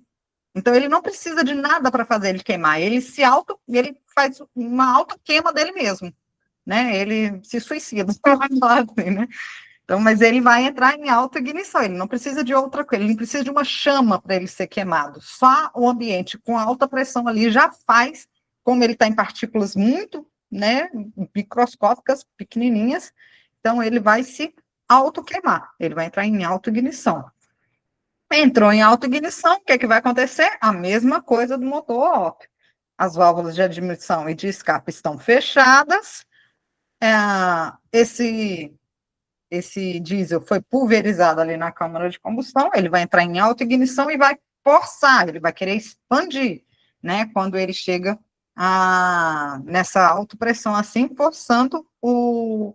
Então ele não precisa de nada para fazer ele queimar, ele faz uma auto queima dele mesmo, né? Ele se suicida, assim, né? Então, mas ele vai entrar em alta ignição, ele não precisa de outra coisa, ele não precisa de uma chama para ele ser queimado. Só o ambiente com alta pressão ali já faz, como ele está em partículas muito, né, microscópicas, pequenininhas, então ele vai se auto-queimar, ele vai entrar em auto-ignição. Entrou em auto-ignição, o que vai acontecer? A mesma coisa do motor Otto. As válvulas de admissão e de escape estão fechadas, é, esse diesel foi pulverizado ali na câmara de combustão, ele vai entrar em autoignição e vai forçar, ele vai querer expandir, né, quando ele chega nessa autopressão assim, forçando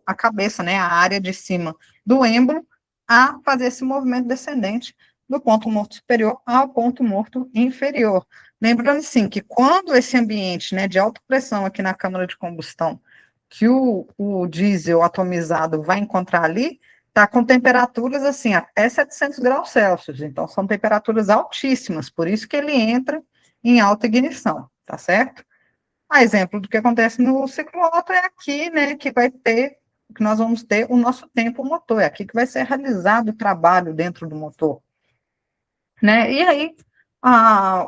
a cabeça, né, a área de cima do êmbolo a fazer esse movimento descendente do ponto morto superior ao ponto morto inferior. Lembrando, sim, que quando esse ambiente, né, de alta pressão aqui na câmara de combustão que o diesel atomizado vai encontrar ali, está com temperaturas assim, até 700 graus Celsius, então são temperaturas altíssimas, por isso que ele entra em alta ignição, tá certo? A exemplo do que acontece no ciclo Otto é aqui, né, que nós vamos ter o nosso tempo motor, é aqui que vai ser realizado o trabalho dentro do motor, né, e aí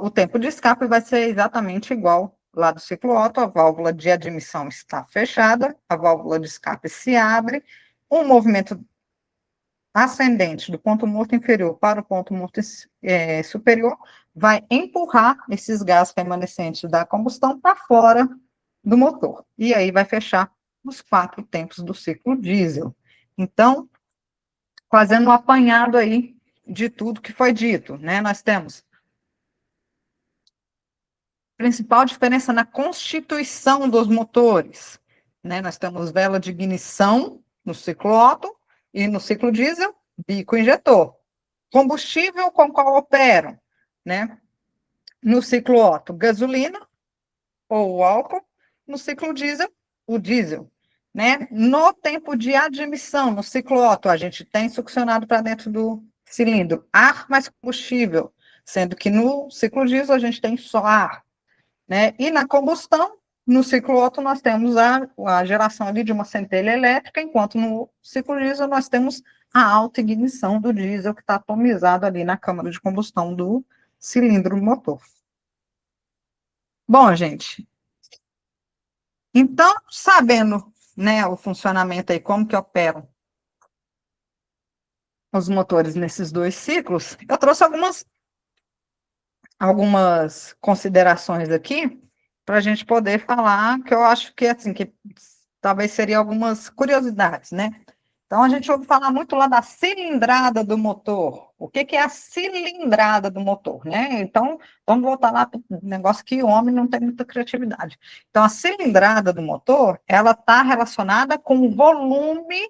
o tempo de escape vai ser exatamente igual lá do ciclo Otto, a válvula de admissão está fechada, a válvula de escape se abre, um movimento ascendente do ponto morto inferior para o ponto morto superior vai empurrar esses gases remanescentes da combustão para fora do motor, e aí vai fechar os 4 tempos do ciclo diesel. Então, fazendo um apanhado aí de tudo que foi dito, né? Nós temos principal diferença na constituição dos motores, né? Nós temos vela de ignição no ciclo Otto e no ciclo diesel, bico injetor. Combustível com qual operam, né? No ciclo Otto, gasolina ou álcool, no ciclo diesel, o diesel. Né? No tempo de admissão, no ciclo Otto, a gente tem succionado para dentro do cilindro ar mais combustível, sendo que no ciclo diesel a gente tem só ar. Né? E na combustão, no ciclo Otto, nós temos a geração ali de uma centelha elétrica, enquanto no ciclo diesel nós temos a autoignição do diesel que está atomizado ali na câmara de combustão do cilindro motor. Bom, gente, então, sabendo, né, o funcionamento aí, como que operam os motores nesses dois ciclos, eu trouxe algumas considerações aqui para a gente poder falar, que eu acho que, assim, que talvez seria algumas curiosidades, né? Então, a gente ouve falar muito lá da cilindrada do motor. O que é a cilindrada do motor, né? Então, vamos voltar lá para o negócio que o homem não tem muita criatividade. Então, a cilindrada do motor, ela está relacionada com o volume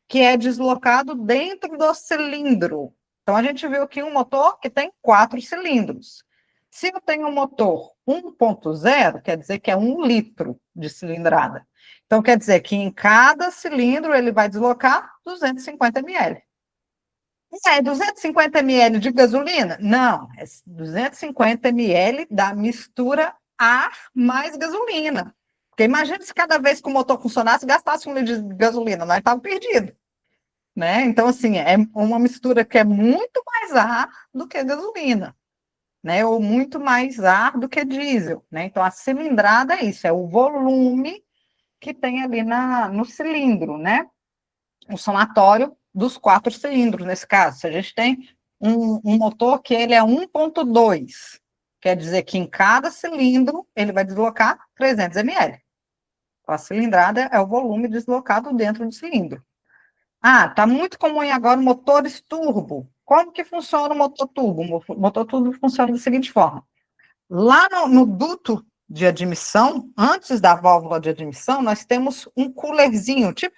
que é deslocado dentro do cilindro. Então, a gente viu aqui um motor que tem 4 cilindros. Se eu tenho um motor 1.0, quer dizer que é 1 litro de cilindrada. Então, quer dizer que em cada cilindro ele vai deslocar 250 ml. É 250 ml de gasolina? Não, é 250 ml da mistura ar mais gasolina. Porque imagina se cada vez que o motor funcionasse, gastasse 1 litro de gasolina, nós estávamos perdidos. Né? Então, assim, é uma mistura que é muito mais ar do que gasolina. Né, ou muito mais ar do que diesel, né? Então, a cilindrada é isso, é o volume que tem ali no cilindro, né? O somatório dos 4 cilindros, nesse caso. Se a gente tem um motor que ele é 1.2, quer dizer que em cada cilindro ele vai deslocar 300 ml. Então, a cilindrada é o volume deslocado dentro do cilindro. Ah, tá muito comum agora motores turbo. Como que funciona o motor turbo? O motor turbo funciona da seguinte forma. Lá no duto de admissão, antes da válvula de admissão, nós temos um coolerzinho, tipo,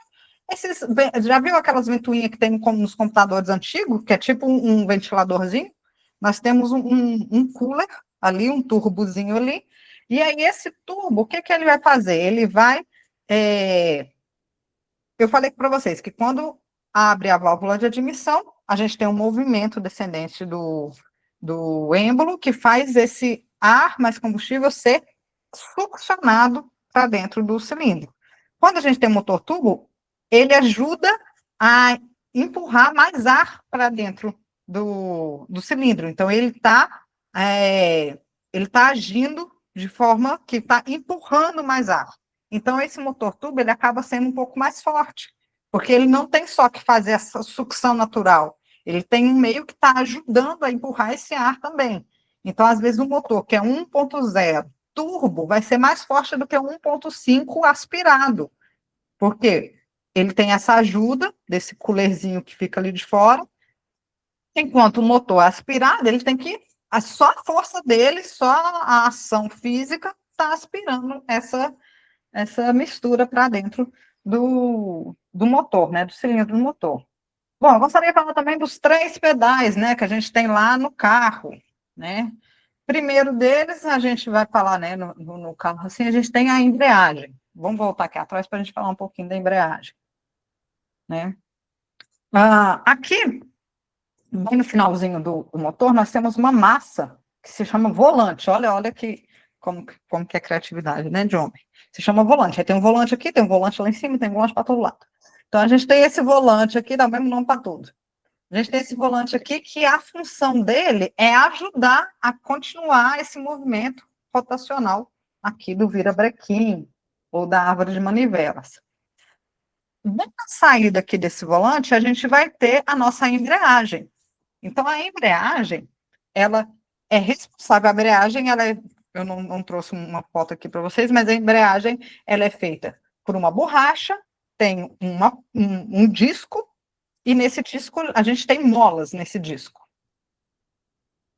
já viu aquelas ventoinhas que tem nos computadores antigos, que é tipo um ventiladorzinho? Nós temos um cooler ali, um turbozinho ali, e aí esse turbo, o que ele vai fazer? Ele vai, eu falei para vocês que quando abre a válvula de admissão, a gente tem um movimento descendente do êmbolo que faz esse ar mais combustível ser succionado para dentro do cilindro. Quando a gente tem motor turbo, ele ajuda a empurrar mais ar para dentro do cilindro. Então, ele tá agindo de forma que está empurrando mais ar. Então, esse motor turbo ele acaba sendo um pouco mais forte, porque ele não tem só que fazer essa sucção natural, ele tem um meio que está ajudando a empurrar esse ar também. Então, às vezes, um motor que é 1.0 turbo vai ser mais forte do que o 1.5 aspirado, porque ele tem essa ajuda desse coolerzinho que fica ali de fora, enquanto o motor aspirado, ele tem que, só a força dele, só a ação física está aspirando essa mistura para dentro do motor, né, do cilindro do motor. Bom, eu gostaria de falar também dos 3 pedais, né, que a gente tem lá no carro, né. Primeiro deles, a gente vai falar, né, no carro, assim, a gente tem a embreagem. Vamos voltar aqui atrás para a gente falar um pouquinho da embreagem, né. Aqui, bem no finalzinho do motor, nós temos uma massa que se chama volante. Olha como que é a criatividade, né, de homem. Se chama volante. Aí tem um volante aqui, tem um volante lá em cima, tem um volante para todo lado. Então, a gente tem esse volante aqui, dá o mesmo nome para tudo. A gente tem esse volante aqui que a função dele é ajudar a continuar esse movimento rotacional aqui do virabrequim ou da árvore de manivelas. Bem na saída aqui desse volante, a gente vai ter a nossa embreagem. Então, a embreagem, ela é responsável, a embreagem, eu não trouxe uma foto aqui para vocês, mas a embreagem, ela é feita por uma borracha, tem um disco, e nesse disco, a gente tem molas nesse disco,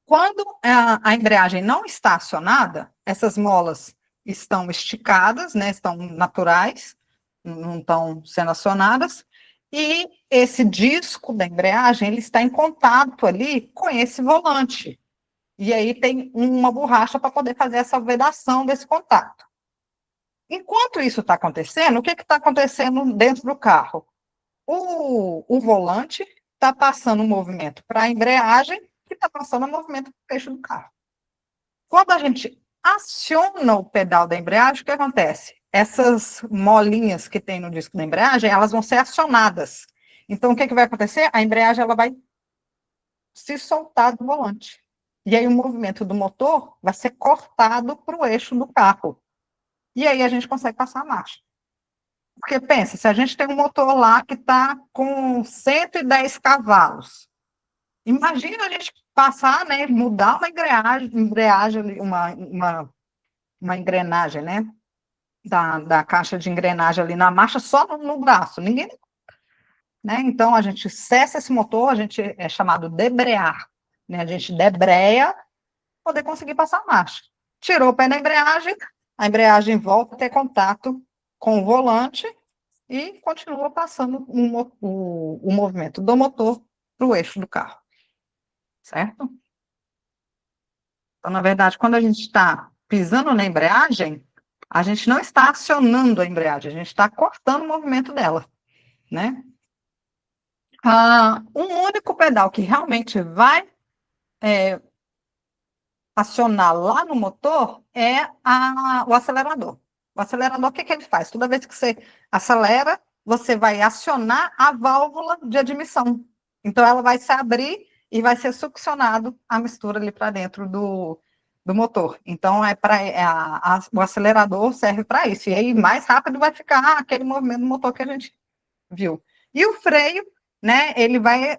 Quando a embreagem não está acionada, essas molas estão esticadas, né, estão naturais, não estão sendo acionadas, e esse disco da embreagem ele está em contato ali com esse volante. E aí tem uma borracha para poder fazer essa vedação desse contato. Enquanto isso está acontecendo, o que está acontecendo dentro do carro? O volante está passando o movimento para a embreagem, que está passando o movimento para o eixo do carro. Quando a gente aciona o pedal da embreagem, o que acontece? Essas molinhas que tem no disco da embreagem, elas vão ser acionadas. Então, o que vai acontecer? A embreagem ela vai se soltar do volante. E aí o movimento do motor vai ser cortado para o eixo do carro. E aí a gente consegue passar a marcha. Porque pensa, se a gente tem um motor lá que está com 110 cavalos, imagina a gente passar, né, mudar uma embreagem uma engrenagem, né, da caixa de engrenagem ali na marcha só no braço, ninguém, né, então a gente cessa esse motor, a gente é chamado debrear, né, a gente debreia para poder conseguir passar a marcha. Tirou o pé da embreagem, a embreagem volta a ter contato com o volante e continua passando o movimento do motor para o eixo do carro, certo? Então, na verdade, quando a gente está pisando na embreagem, a gente não está acionando a embreagem, a gente está cortando o movimento dela, né? Um único pedal que realmente vai acionar lá no motor é o acelerador. O acelerador, o que ele faz? Toda vez que você acelera, você vai acionar a válvula de admissão. Então, ela vai se abrir e vai ser succionado a mistura ali para dentro do motor. Então, o acelerador serve para isso. E aí, mais rápido vai ficar aquele movimento do motor que a gente viu. E o freio, né, ele vai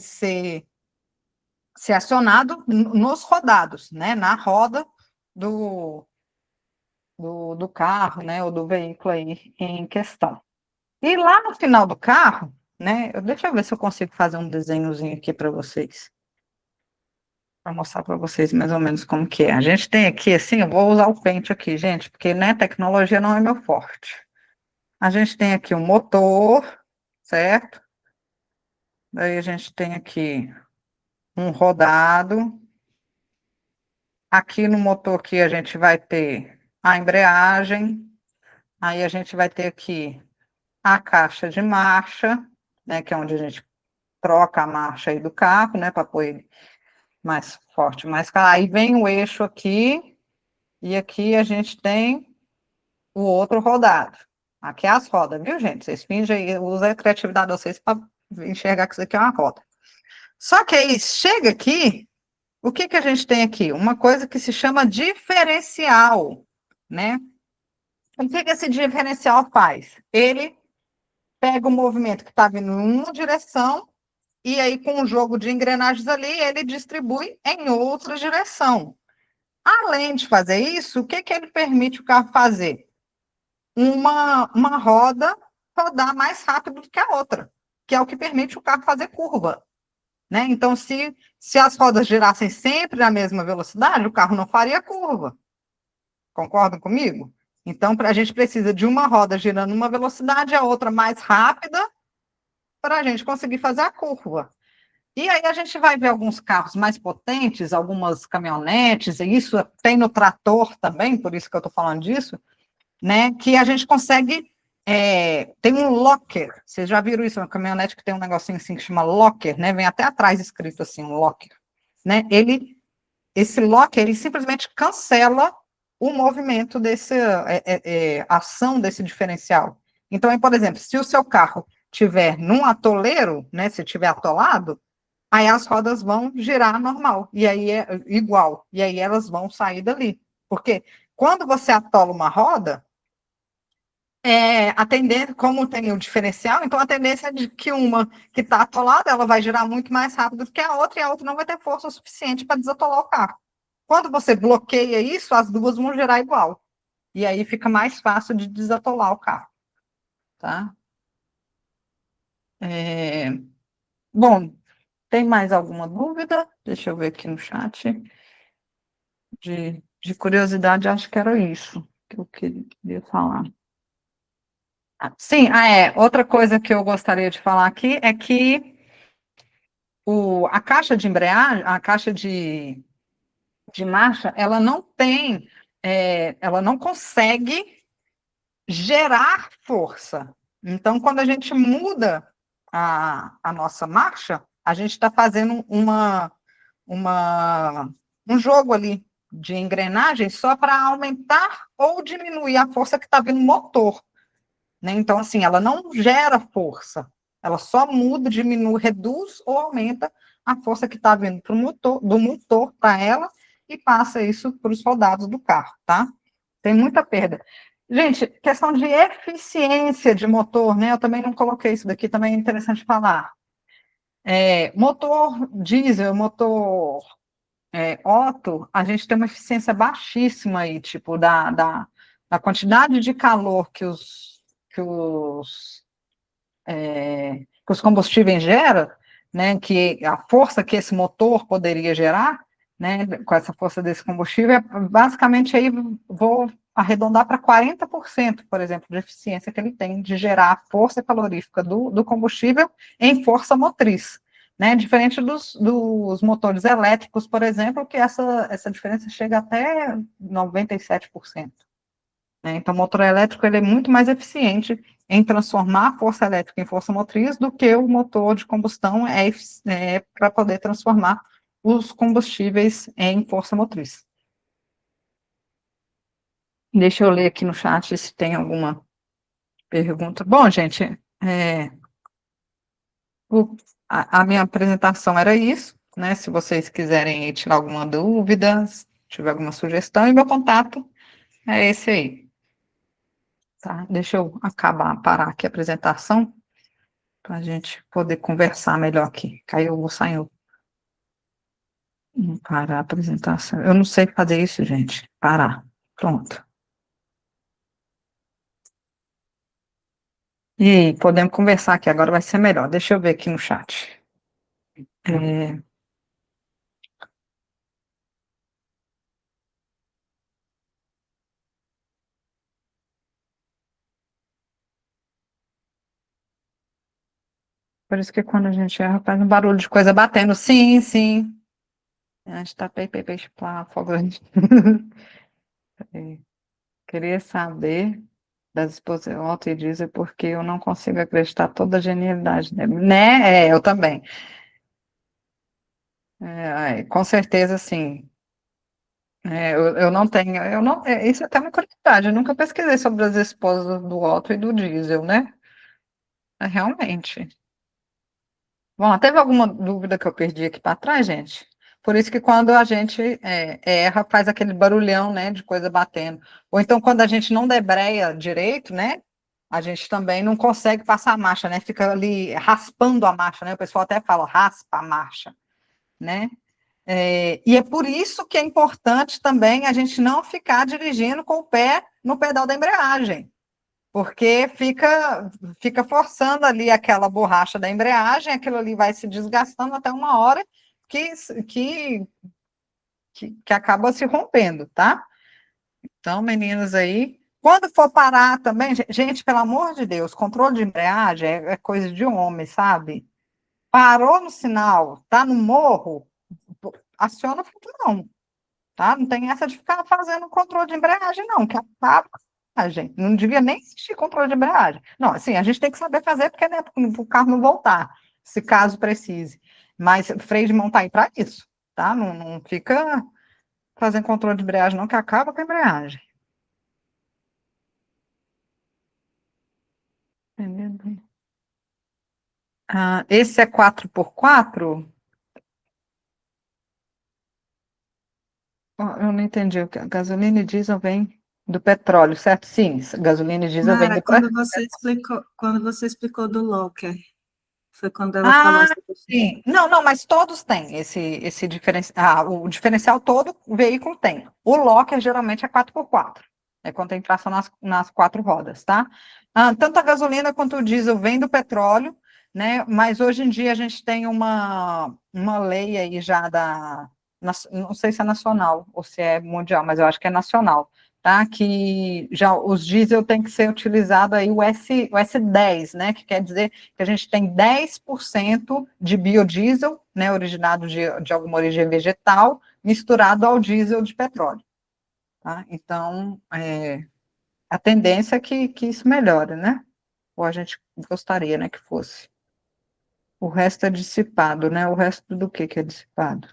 ser acionado nos rodados, né, na roda do, do carro, né, ou do veículo aí em questão. E lá no final do carro, né, deixa eu ver se eu consigo fazer um desenhozinho aqui para vocês, para mostrar para vocês mais ou menos como que é. A gente tem aqui, assim, eu vou usar o pente aqui, gente, porque, né, tecnologia não é meu forte. A gente tem aqui um motor, certo? Daí a gente tem aqui um rodado. Aqui no motor aqui a gente vai ter a embreagem, aí a gente vai ter aqui a caixa de marcha, né, que é onde a gente troca a marcha aí do carro, né, para pôr ele mais forte, mais claro. Aí vem o eixo aqui, e aqui a gente tem o outro rodado. Aqui é as rodas, viu, gente? Vocês fingem, usa a criatividade de vocês para enxergar que isso aqui é uma roda. Só que aí chega aqui, o que que a gente tem aqui? Uma coisa que se chama diferencial, né? O que que esse diferencial faz? Ele pega o movimento que está vindo em uma direção e aí, com um jogo de engrenagens ali, ele distribui em outra direção. Além de fazer isso, o que que ele permite o carro fazer? Uma roda rodar mais rápido do que a outra, que é o que permite o carro fazer curva. Né? Então, se as rodas girassem sempre na mesma velocidade, o carro não faria curva. Concordam comigo? Então, a gente precisa de uma roda girando uma velocidade, a outra mais rápida, para a gente conseguir fazer a curva. E aí a gente vai ver alguns carros mais potentes, algumas caminhonetes, e isso tem no trator também, por isso que eu estou falando disso, né? Que a gente consegue. Tem um locker. Vocês já viram isso? Uma caminhonete que tem um negocinho assim que chama locker, né? Vem até atrás escrito assim, um locker. Né? Esse locker, ele simplesmente cancela o movimento ação desse diferencial. Então, aí, por exemplo, se o seu carro tiver num atoleiro, né? Se tiver atolado, aí as rodas vão girar normal, e aí é igual, e aí elas vão sair dali. Porque quando você atola uma roda, a tendência, como tem o diferencial, então a tendência é de que uma que está atolada, ela vai girar muito mais rápido do que a outra, e a outra não vai ter força suficiente para desatolar o carro. Quando você bloqueia isso, as duas vão girar igual. E aí fica mais fácil de desatolar o carro. Tá? Bom, Tem mais alguma dúvida? Deixa eu ver aqui no chat. De curiosidade, acho que era isso que eu queria falar. Sim, outra coisa que eu gostaria de falar aqui é que a caixa de embreagem, a caixa de marcha, ela não tem, ela não consegue gerar força. Então, quando a gente muda a nossa marcha, a gente está fazendo um jogo ali de engrenagem só para aumentar ou diminuir a força que está vindo no motor. Né? Então, assim, ela não gera força, ela só muda, diminui, reduz ou aumenta a força que está vindo do motor para ela e passa isso para os soldados do carro, tá? Tem muita perda. Gente, questão de eficiência de motor, né? Eu também não coloquei isso daqui, também é interessante falar. Motor diesel, motor Otto, a gente tem uma eficiência baixíssima aí, tipo, da quantidade de calor que os, que os combustíveis geram, né, que a força que esse motor poderia gerar, né, com essa força desse combustível, basicamente aí vou arredondar para 40%, por exemplo, de eficiência que ele tem de gerar a força calorífica do combustível em força motriz. Né, diferente dos motores elétricos, por exemplo, que essa diferença chega até 97%. Né? Então, o motor elétrico ele é muito mais eficiente em transformar a força elétrica em força motriz do que o motor de combustão para poder transformar os combustíveis em força motriz. Deixa eu ler aqui no chat se tem alguma pergunta. Bom, gente, a minha apresentação era isso, né? Se vocês quiserem tirar alguma dúvida, se tiver alguma sugestão, e meu contato é esse aí. Tá? Deixa eu parar aqui a apresentação, para a gente poder conversar melhor aqui. Caiu, eu vou sair. Parar a apresentação. Eu não sei fazer isso, gente. Parar. Pronto. E podemos conversar aqui, agora vai ser melhor. Deixa eu ver aqui no chat. É, por isso que quando a gente erra, faz um barulho de coisa batendo. Sim, sim. A gente tá peixe para fogo. Queria saber das esposas Otto e Diesel porque eu não consigo acreditar toda a genialidade dele. Né? Eu também. Com certeza, sim. Eu não tenho, isso é até uma curiosidade, eu nunca pesquisei sobre as esposas do Otto e do Diesel, né? Realmente. Bom, teve alguma dúvida que eu perdi aqui para trás, gente? Por isso que quando a gente erra, faz aquele barulhão, né, de coisa batendo. Ou então, quando a gente não debreia direito, né, a gente também não consegue passar a marcha, né? Fica ali raspando a marcha, né? O pessoal até fala, raspa a marcha, né? E é por isso que é importante também a gente não ficar dirigindo com o pé no pedal da embreagem, porque fica forçando ali aquela borracha da embreagem, aquilo ali vai se desgastando até uma hora que, que, que acaba se rompendo, tá? Então, meninas aí, quando for parar também, gente, pelo amor de Deus, controle de embreagem é coisa de homem, sabe? Parou no sinal, tá no morro, aciona o não, tá? Não tem essa de ficar fazendo controle de embreagem, não, que acaba a embreagem. Não devia nem existir controle de embreagem. Não, assim, a gente tem que saber fazer, porque né, para o carro não voltar, se caso precise. Mas freio de mão tá aí para isso, tá? Não fica fazendo controle de embreagem, não, que acaba com a embreagem. Entendeu? Esse é 4x4? Eu não entendi. Gasolina e diesel vem do petróleo, certo? Sim, gasolina e diesel vem Mara, do petróleo. quando você explicou do locker, foi quando ela falou Ah, essa questão. sim. Não, não, mas todos têm esse diferencial. O diferencial todo o veículo tem. O locker geralmente é 4x4. É quando tem tração nas quatro rodas, tá? Tanto a gasolina quanto o diesel vem do petróleo. né? Mas hoje em dia a gente tem uma lei aí já não sei se é nacional ou se é mundial, mas eu acho que é nacional, tá? Que já os diesel tem que ser utilizado aí o S10, né? Que quer dizer que a gente tem 10% de biodiesel, né? Originado de alguma origem vegetal, misturado ao diesel de petróleo, tá? Então, a tendência é que isso melhore, né? Ou a gente gostaria, né, que fosse. O resto é dissipado, né? O resto do que é dissipado?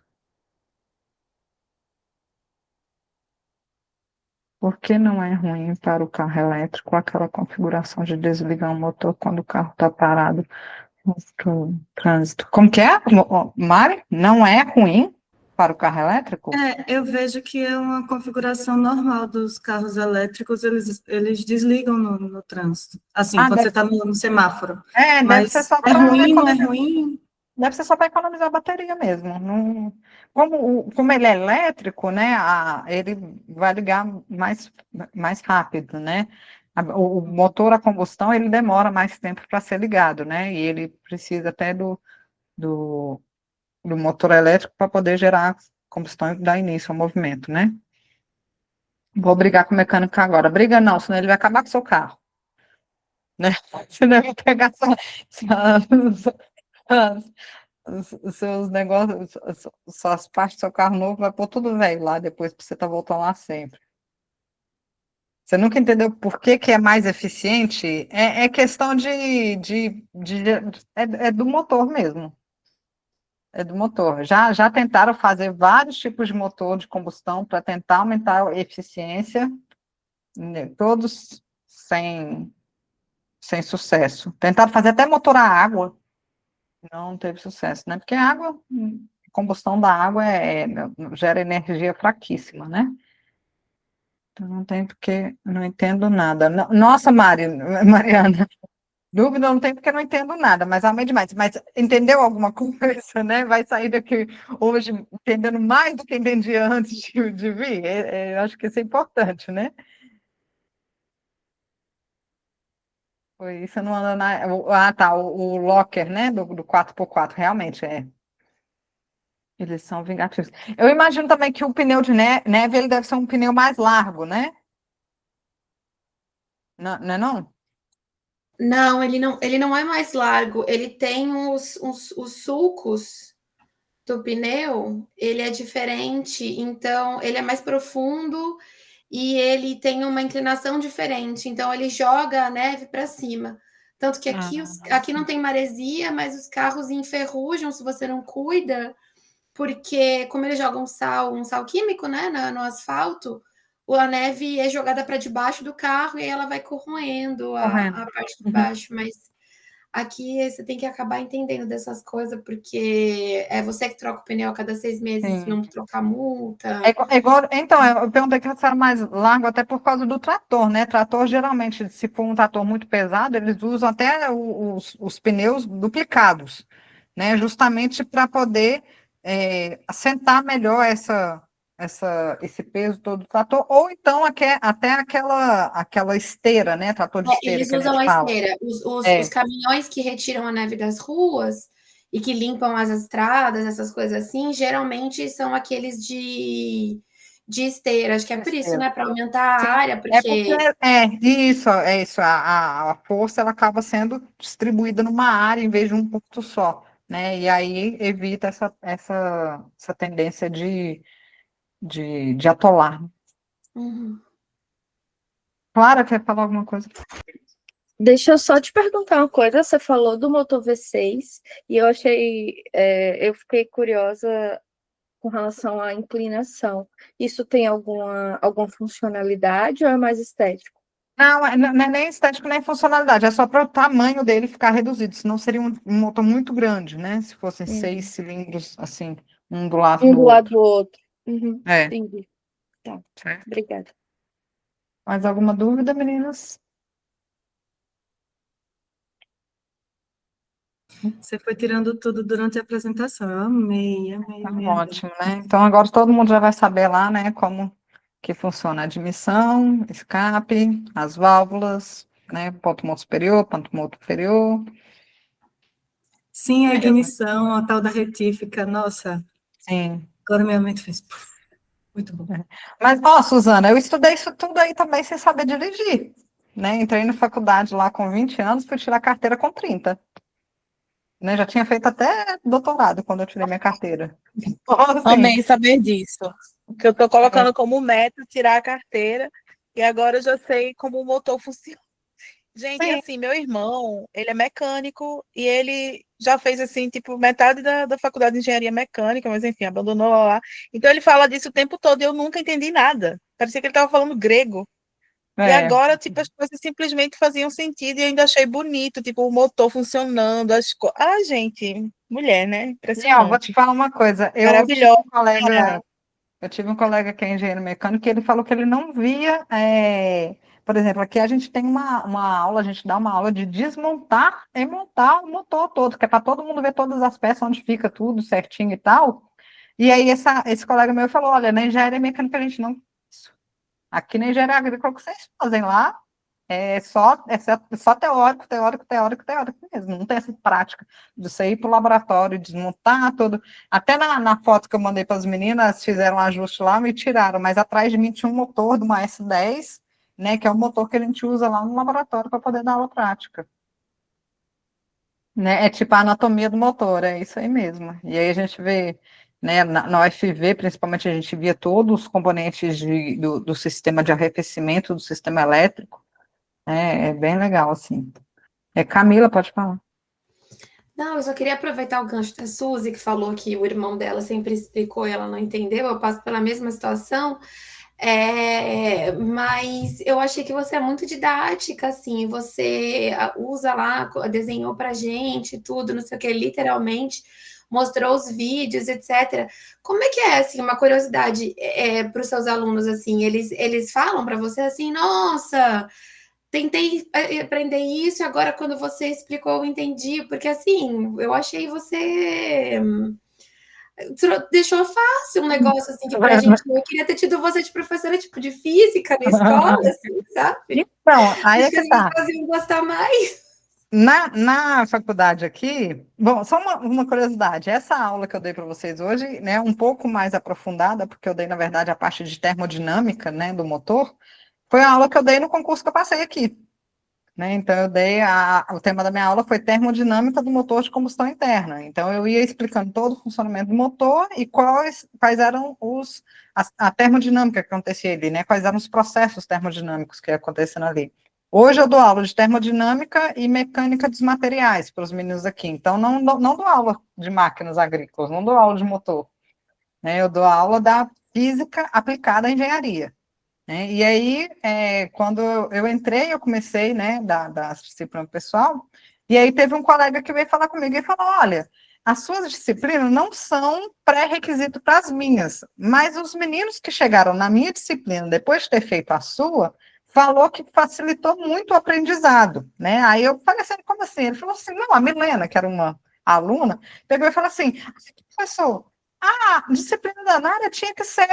Por que não é ruim para o carro elétrico aquela configuração de desligar o motor quando o carro está parado no trânsito? Como que é, Mari? Não é ruim para o carro elétrico? Eu vejo que é uma configuração normal dos carros elétricos, eles desligam no trânsito. Assim, Ah, quando você está no semáforo. deve ser Mas só é para ruim, não é economizar. ruim? Deve ser só para economizar a bateria mesmo. Como ele é elétrico, né? Ele vai ligar mais rápido, né? O motor a combustão ele demora mais tempo para ser ligado, né? E ele precisa até do, do motor elétrico para poder gerar combustão e dar início ao movimento, né? Vou brigar com o mecânico agora. Briga não, senão ele vai acabar com o seu carro, né? Senão ele vai pegar os seus negócios, suas partes do seu carro novo, vai pôr tudo velho lá depois para você estar voltando lá sempre. Você nunca entendeu por que que é mais eficiente? É questão é do motor mesmo. É do motor. Já tentaram fazer vários tipos de motor de combustão para tentar aumentar a eficiência, né, todos sem sucesso. Tentaram fazer até motor a água, não teve sucesso, né? Porque a água, a combustão da água gera energia fraquíssima, né? Então não tem porque não entendo nada. Nossa, Mariana, dúvida não tem porque não entendo nada, mas amei demais. Mas entendeu alguma coisa, né? Vai sair daqui hoje entendendo mais do que entendia antes de vir. Eu acho que isso é importante, né? Foi isso, não anda tá, o locker, né? Do 4x4 realmente é. Eles são vingativos. Eu imagino também que o pneu de neve, ele deve ser um pneu mais largo, né? Não, não é não? Não, ele não é mais largo, ele tem os sulcos do pneu, ele é diferente, então ele é mais profundo e ele tem uma inclinação diferente, então ele joga a neve para cima. Tanto que aqui não tem maresia, mas os carros enferrujam se você não cuida, porque como eles jogam um sal químico, né, no asfalto, a neve é jogada para debaixo do carro e aí ela vai corroendo Correndo. a parte de baixo, mas aqui você tem que acabar entendendo dessas coisas, porque é você que troca o pneu a cada 6 meses, se Sim. não trocar multa. Então, eu perguntei que era mais largo até por causa do trator, né? Trator, geralmente, se for um trator muito pesado, eles usam até os pneus duplicados, né? Justamente para poder assentar melhor esse peso todo do trator, ou então até aquela esteira, né? Trator de esteira Eles que a usam gente a fala. esteira. Os É, caminhões que retiram a neve das ruas e que limpam as estradas, essas coisas assim, geralmente são aqueles de esteira. Acho que é por isso, esteira. né? Para aumentar a Sim, área, é porque porque é isso, a força ela acaba sendo distribuída numa área em vez de um ponto só, né? E aí evita essa tendência de atolar. Uhum. Clara, quer falar alguma coisa? Deixa eu só te perguntar uma coisa. Você falou do motor V6 e eu fiquei curiosa com relação à inclinação. Isso tem alguma funcionalidade ou é mais estético? Não é nem estético nem funcionalidade, é só para o tamanho dele ficar reduzido, senão seria um motor muito grande, né? Se fossem 6 cilindros, assim, um do lado Um do do lado outro. do outro. Uhum, É, entendi. Tá, certo. obrigada. Mais alguma dúvida, meninas? Você foi tirando tudo durante a apresentação. Eu amei, amei, Tá amei, amei. ótimo, né? Então agora todo mundo já vai saber lá, né, como que funciona a admissão, escape, as válvulas, né, ponto morto superior, ponto morto inferior. Sim, a ignição, a tal da retífica, nossa, Sim. agora minha mente fez. Puf, muito bom. Mas, ó, Suzana, eu estudei isso tudo aí também sem saber dirigir, né? Entrei na faculdade lá com 20 anos, fui tirar carteira com 30, né? Já tinha feito até doutorado quando eu tirei minha carteira. Então, assim, Amei saber disso. Que eu estou colocando como meta tirar a carteira e agora eu já sei como o motor funciona. Gente, e sim, assim, meu irmão, ele é mecânico e ele já fez, assim, tipo, metade da faculdade de engenharia mecânica, mas enfim, abandonou lá. Então ele fala disso o tempo todo e eu nunca entendi nada. Parecia que ele estava falando grego. E é. agora, tipo, as coisas simplesmente faziam sentido e eu ainda achei bonito, tipo, o motor funcionando, as coisas. Ah, gente, mulher, né? E, ó, vou te Impressionante. falar uma coisa, Maravilhosa. eu tive um colega que é engenheiro mecânico, e ele falou que ele não via, por exemplo, aqui a gente tem uma aula, a gente dá uma aula de desmontar e montar o motor todo, que é para todo mundo ver todas as peças, onde fica tudo certinho e tal. E aí esse colega meu falou, olha, na engenharia mecânica a gente não faz isso. Aqui na engenharia agrícola o que vocês fazem lá é só teórico, teórico, teórico, teórico mesmo. Não tem essa prática de você ir para o laboratório, desmontar tudo. Até na foto que eu mandei para as meninas, fizeram um ajuste lá, me tiraram, mas atrás de mim tinha um motor de uma S10, né, que é o motor que a gente usa lá no laboratório para poder dar aula prática. Né? É tipo a anatomia do motor, é isso aí mesmo. E aí a gente vê, né, na UFV, principalmente, a gente via todos os componentes do sistema de arrefecimento do sistema elétrico. É bem legal, assim. Camila, pode falar. Não, eu só queria aproveitar o gancho da Suzy, que falou que o irmão dela sempre explicou e ela não entendeu. Eu passo pela mesma situação. Mas eu achei que você é muito didática, assim, você usa lá, desenhou pra gente, tudo, não sei o que, literalmente, mostrou os vídeos, etc. Como é que é, assim, uma curiosidade para os seus alunos, assim, eles falam para você assim, nossa, tentei aprender isso, agora quando você explicou eu entendi, porque assim, eu achei você deixou fácil um negócio assim que pra gente, eu queria ter tido você de professora tipo de física na escola, assim, sabe? Então, aí Acho é que que as meninas tá. iam gostar mais. Na faculdade aqui, bom, só uma curiosidade, essa aula que eu dei para vocês hoje, né, um pouco mais aprofundada, porque eu dei, na verdade, a parte de termodinâmica, né, do motor, foi a aula que eu dei no concurso que eu passei aqui, né, então eu dei, o tema da minha aula foi termodinâmica do motor de combustão interna, então eu ia explicando todo o funcionamento do motor e quais eram a termodinâmica que acontecia ali, né, quais eram os processos termodinâmicos que ia acontecendo ali. Hoje eu dou aula de termodinâmica e mecânica dos materiais para os meninos aqui, então não dou aula de máquinas agrícolas, não dou aula de motor, né, eu dou aula da física aplicada à engenharia. Né? E aí, quando eu entrei, eu comecei, né, da disciplina pessoal, e aí teve um colega que veio falar comigo e falou, olha, as suas disciplinas não são pré-requisito para as minhas, mas os meninos que chegaram na minha disciplina, depois de ter feito a sua, falou que facilitou muito o aprendizado, né? Aí eu falei assim, como assim? Ele falou assim, não, a Milena, que era uma aluna, pegou e falou assim, professor, a disciplina da área tinha que ser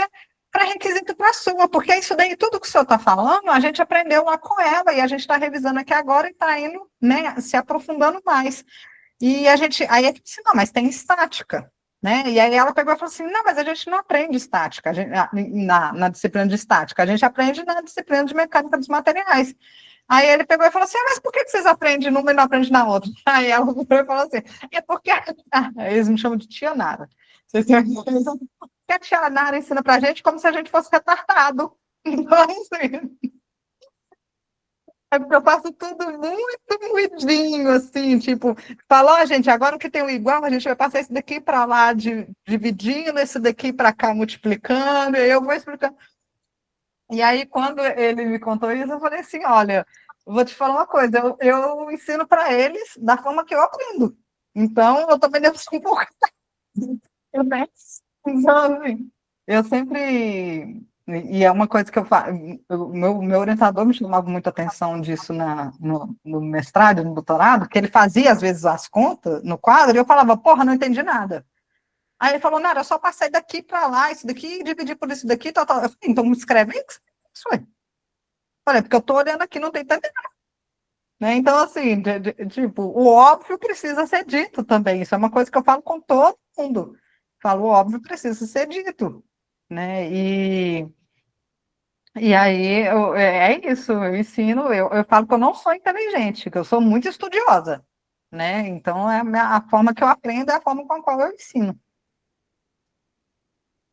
pré-requisito para a sua, porque isso daí, tudo que o senhor está falando, a gente aprendeu lá com ela, e a gente está revisando aqui agora e está indo, né, se aprofundando mais. E aí a gente disse, não, mas tem estática, né? E aí ela pegou e falou assim, não, mas a gente não aprende estática, na disciplina de estática, a gente aprende na disciplina de mecânica dos materiais. Aí ele pegou e falou assim, mas por que vocês aprendem numa e não aprendem na outra? Aí ela pegou e falou assim, é porque eles me chamam de tia Nara. Vocês têm que a tia Nara ensina pra gente como se a gente fosse retardado. Então, assim, é porque eu faço tudo muito moidinho, assim, tipo, falou, ó, gente, agora que tem o igual, a gente vai passar esse daqui para lá, dividindo, esse daqui para cá, multiplicando, e eu vou explicando. E aí, quando ele me contou isso, eu falei assim, olha, vou te falar uma coisa, eu ensino para eles da forma que eu aprendo. Então, eu também devo ser um pouco... Né? Então, assim, eu sempre. E é uma coisa que eu faço. O meu orientador me chamava muita atenção disso no mestrado, no doutorado, que ele fazia, às vezes, as contas no quadro, e eu falava, porra, não entendi nada. Aí ele falou, Nara, eu só passei daqui para lá, isso daqui, dividir por isso daqui, tal, tal. Eu falei, então me escreve aí, isso aí. Falei, porque eu estou olhando aqui, não tem tanto. né? Então, assim, tipo, o óbvio precisa ser dito também. Isso é uma coisa que eu falo com todo mundo. Falo, o óbvio precisa ser dito, né? E aí, é isso, eu ensino, eu falo que eu não sou inteligente, que eu sou muito estudiosa, né? Então, a forma que eu aprendo é a forma com a qual eu ensino.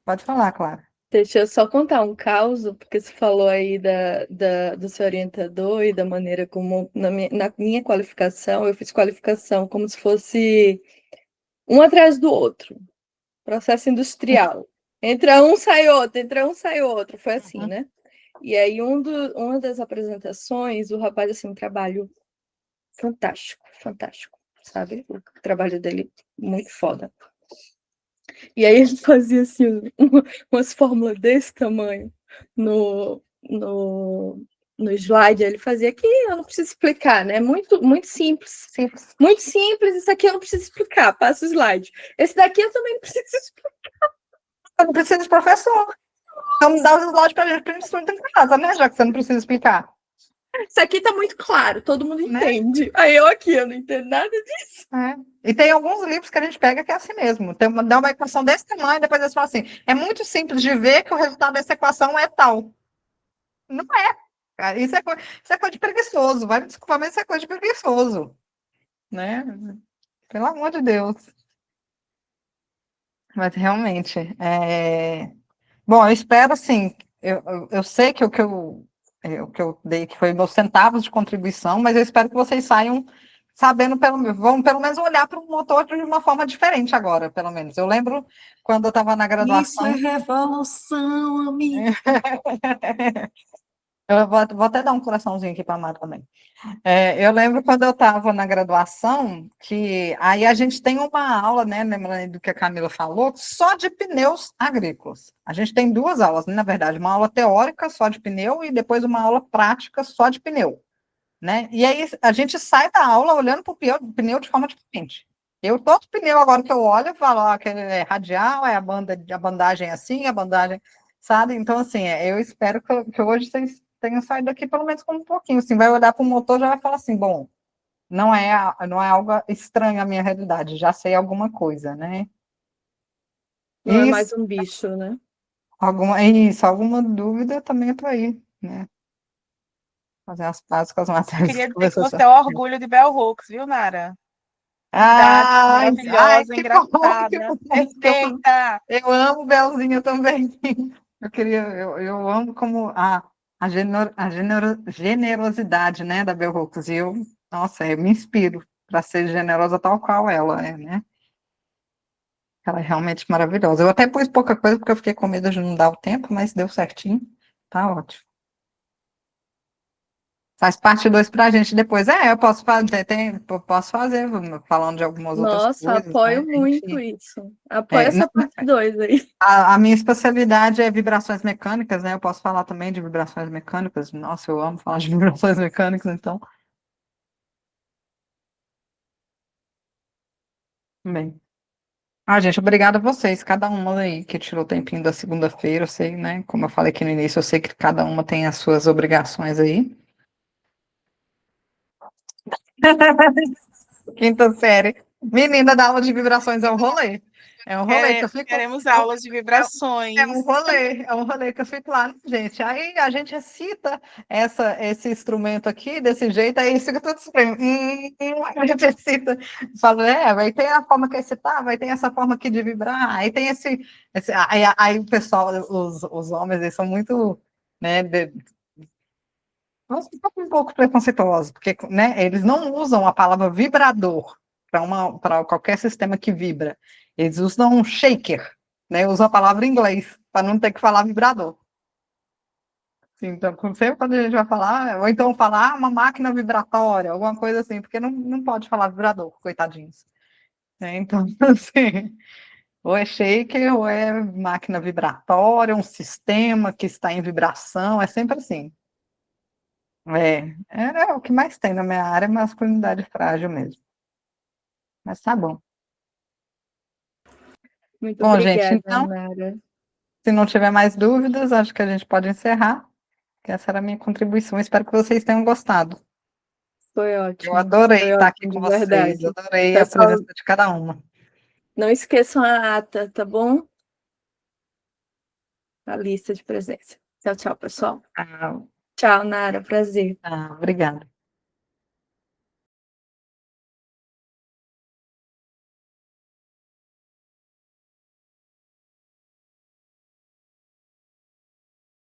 Pode falar, Clara. Deixa eu só contar um caso, porque você falou aí do seu orientador e da maneira como, na minha qualificação, eu fiz qualificação como se fosse um atrás do outro, processo industrial. Entra um, sai outro, entra um, sai outro, foi assim, Uhum. né? E aí, uma das apresentações, o rapaz, assim, um trabalho fantástico, fantástico, sabe? O trabalho dele, muito foda. E aí ele fazia assim, umas fórmulas desse tamanho no slide. Ele fazia aqui, eu não preciso explicar, né? Muito, muito simples. Simples. Muito simples, isso aqui eu não preciso explicar, passa o slide. Esse daqui eu também não preciso explicar. Eu não preciso de professor. Então, dá os slides para a gente instrumento em casa, né? Já que você não precisa explicar. Isso aqui tá muito claro, todo mundo Né? entende. Aí eu aqui, eu não entendo nada disso. E tem alguns livros que a gente pega que é assim mesmo. Dá uma equação desse tamanho, depois eles falam assim: é muito simples de ver que o resultado dessa equação é tal. Não é, cara. Isso é coisa de preguiçoso. Vai me desculpar, mas isso é coisa de preguiçoso. Né? Pelo amor de Deus. Mas realmente. Bom, eu espero assim. Eu sei que o que eu dei que foi meus centavos de contribuição, mas eu espero que vocês saiam sabendo, vão pelo menos olhar para o motor de uma forma diferente agora, pelo menos. Eu lembro quando eu estava na Isso é graduação. revolução, amiga. Eu vou até dar um coraçãozinho aqui para a Mara também. Eu lembro quando eu estava na graduação, que aí a gente tem uma aula, né, lembrando do que a Camila falou, só de pneus agrícolas. A gente tem duas aulas, né, na verdade, uma aula teórica só de pneu e depois uma aula prática só de pneu, né? E aí a gente sai da aula olhando para o pneu de forma diferente. Todo pneu agora que eu olho, eu falo, que é radial, a bandagem é assim, a bandagem, sabe? Então, assim, eu espero que hoje vocês tenham saído daqui pelo menos com um pouquinho, assim, vai olhar para o motor, já vai falar assim, bom, não é algo estranho à minha realidade, já sei alguma coisa, né? Não é mais Isso, um bicho, né? alguma dúvida eu também estou aí, né? Fazer as pazes com as matérias Queria que dizer que começou você é o orgulho de Bell Hooks, viu, Nara? Didática, Ai, maravilhosa, que bom, que engraçada, bom, perfeita. eu amo Belzinha também. Eu amo como a generosidade, né, da Bell Hooks. Nossa, eu me inspiro para ser generosa tal qual ela é, né? Ela é realmente maravilhosa. Eu até pus pouca coisa porque eu fiquei com medo de não dar o tempo, mas deu certinho. Tá ótimo. Faz parte 2 para a gente depois. Eu posso fazer, posso fazer, falando de algumas outras Nossa, coisas, apoio né? muito isso. Apoio É, essa parte 2 aí. a minha especialidade é vibrações mecânicas, né? Eu posso falar também de vibrações mecânicas. Nossa, eu amo falar de vibrações mecânicas, então. Bem. Gente, obrigada a vocês, cada uma aí que tirou o tempinho da segunda-feira. Eu sei, né? Como eu falei aqui no início, eu sei que cada uma tem as suas obrigações aí. Quinta série. Menina da aula de vibrações é um rolê. É um rolê que eu fico. Queremos aulas de vibrações. É um rolê que eu fico lá, gente. Aí a gente recita esse instrumento aqui desse jeito, aí fica tudo estranho. A gente recita, fala, vai ter a forma que é recitar, vai ter essa forma aqui de vibrar, aí tem aí o pessoal, os homens, eles são muito, né, nossa, um pouco preconceituosos, porque, né, eles não usam a palavra vibrador para qualquer sistema que vibra. Eles usam um shaker, né? Usam a palavra em inglês, para não ter que falar vibrador. Então, sempre quando a gente vai falar, ou então falar uma máquina vibratória, alguma coisa assim, porque não pode falar vibrador, coitadinhos. Então, assim, ou é shaker, ou é máquina vibratória, um sistema que está em vibração, é sempre assim. É o que mais tem na minha área, é masculinidade frágil mesmo. Mas tá bom. Muito Bom, gente, obrigada, então, Nara. se não tiver mais dúvidas, acho que a gente pode encerrar, que essa era a minha contribuição. Espero que vocês tenham gostado. Foi Eu ótimo. adorei Foi estar aqui ótimo, com de vocês, verdade. adorei a Pessoal, presença de cada uma. não esqueçam a ata, tá bom? A lista de presença. Tchau, tchau, pessoal. Ah, Tchau, Nara. Prazer. obrigada.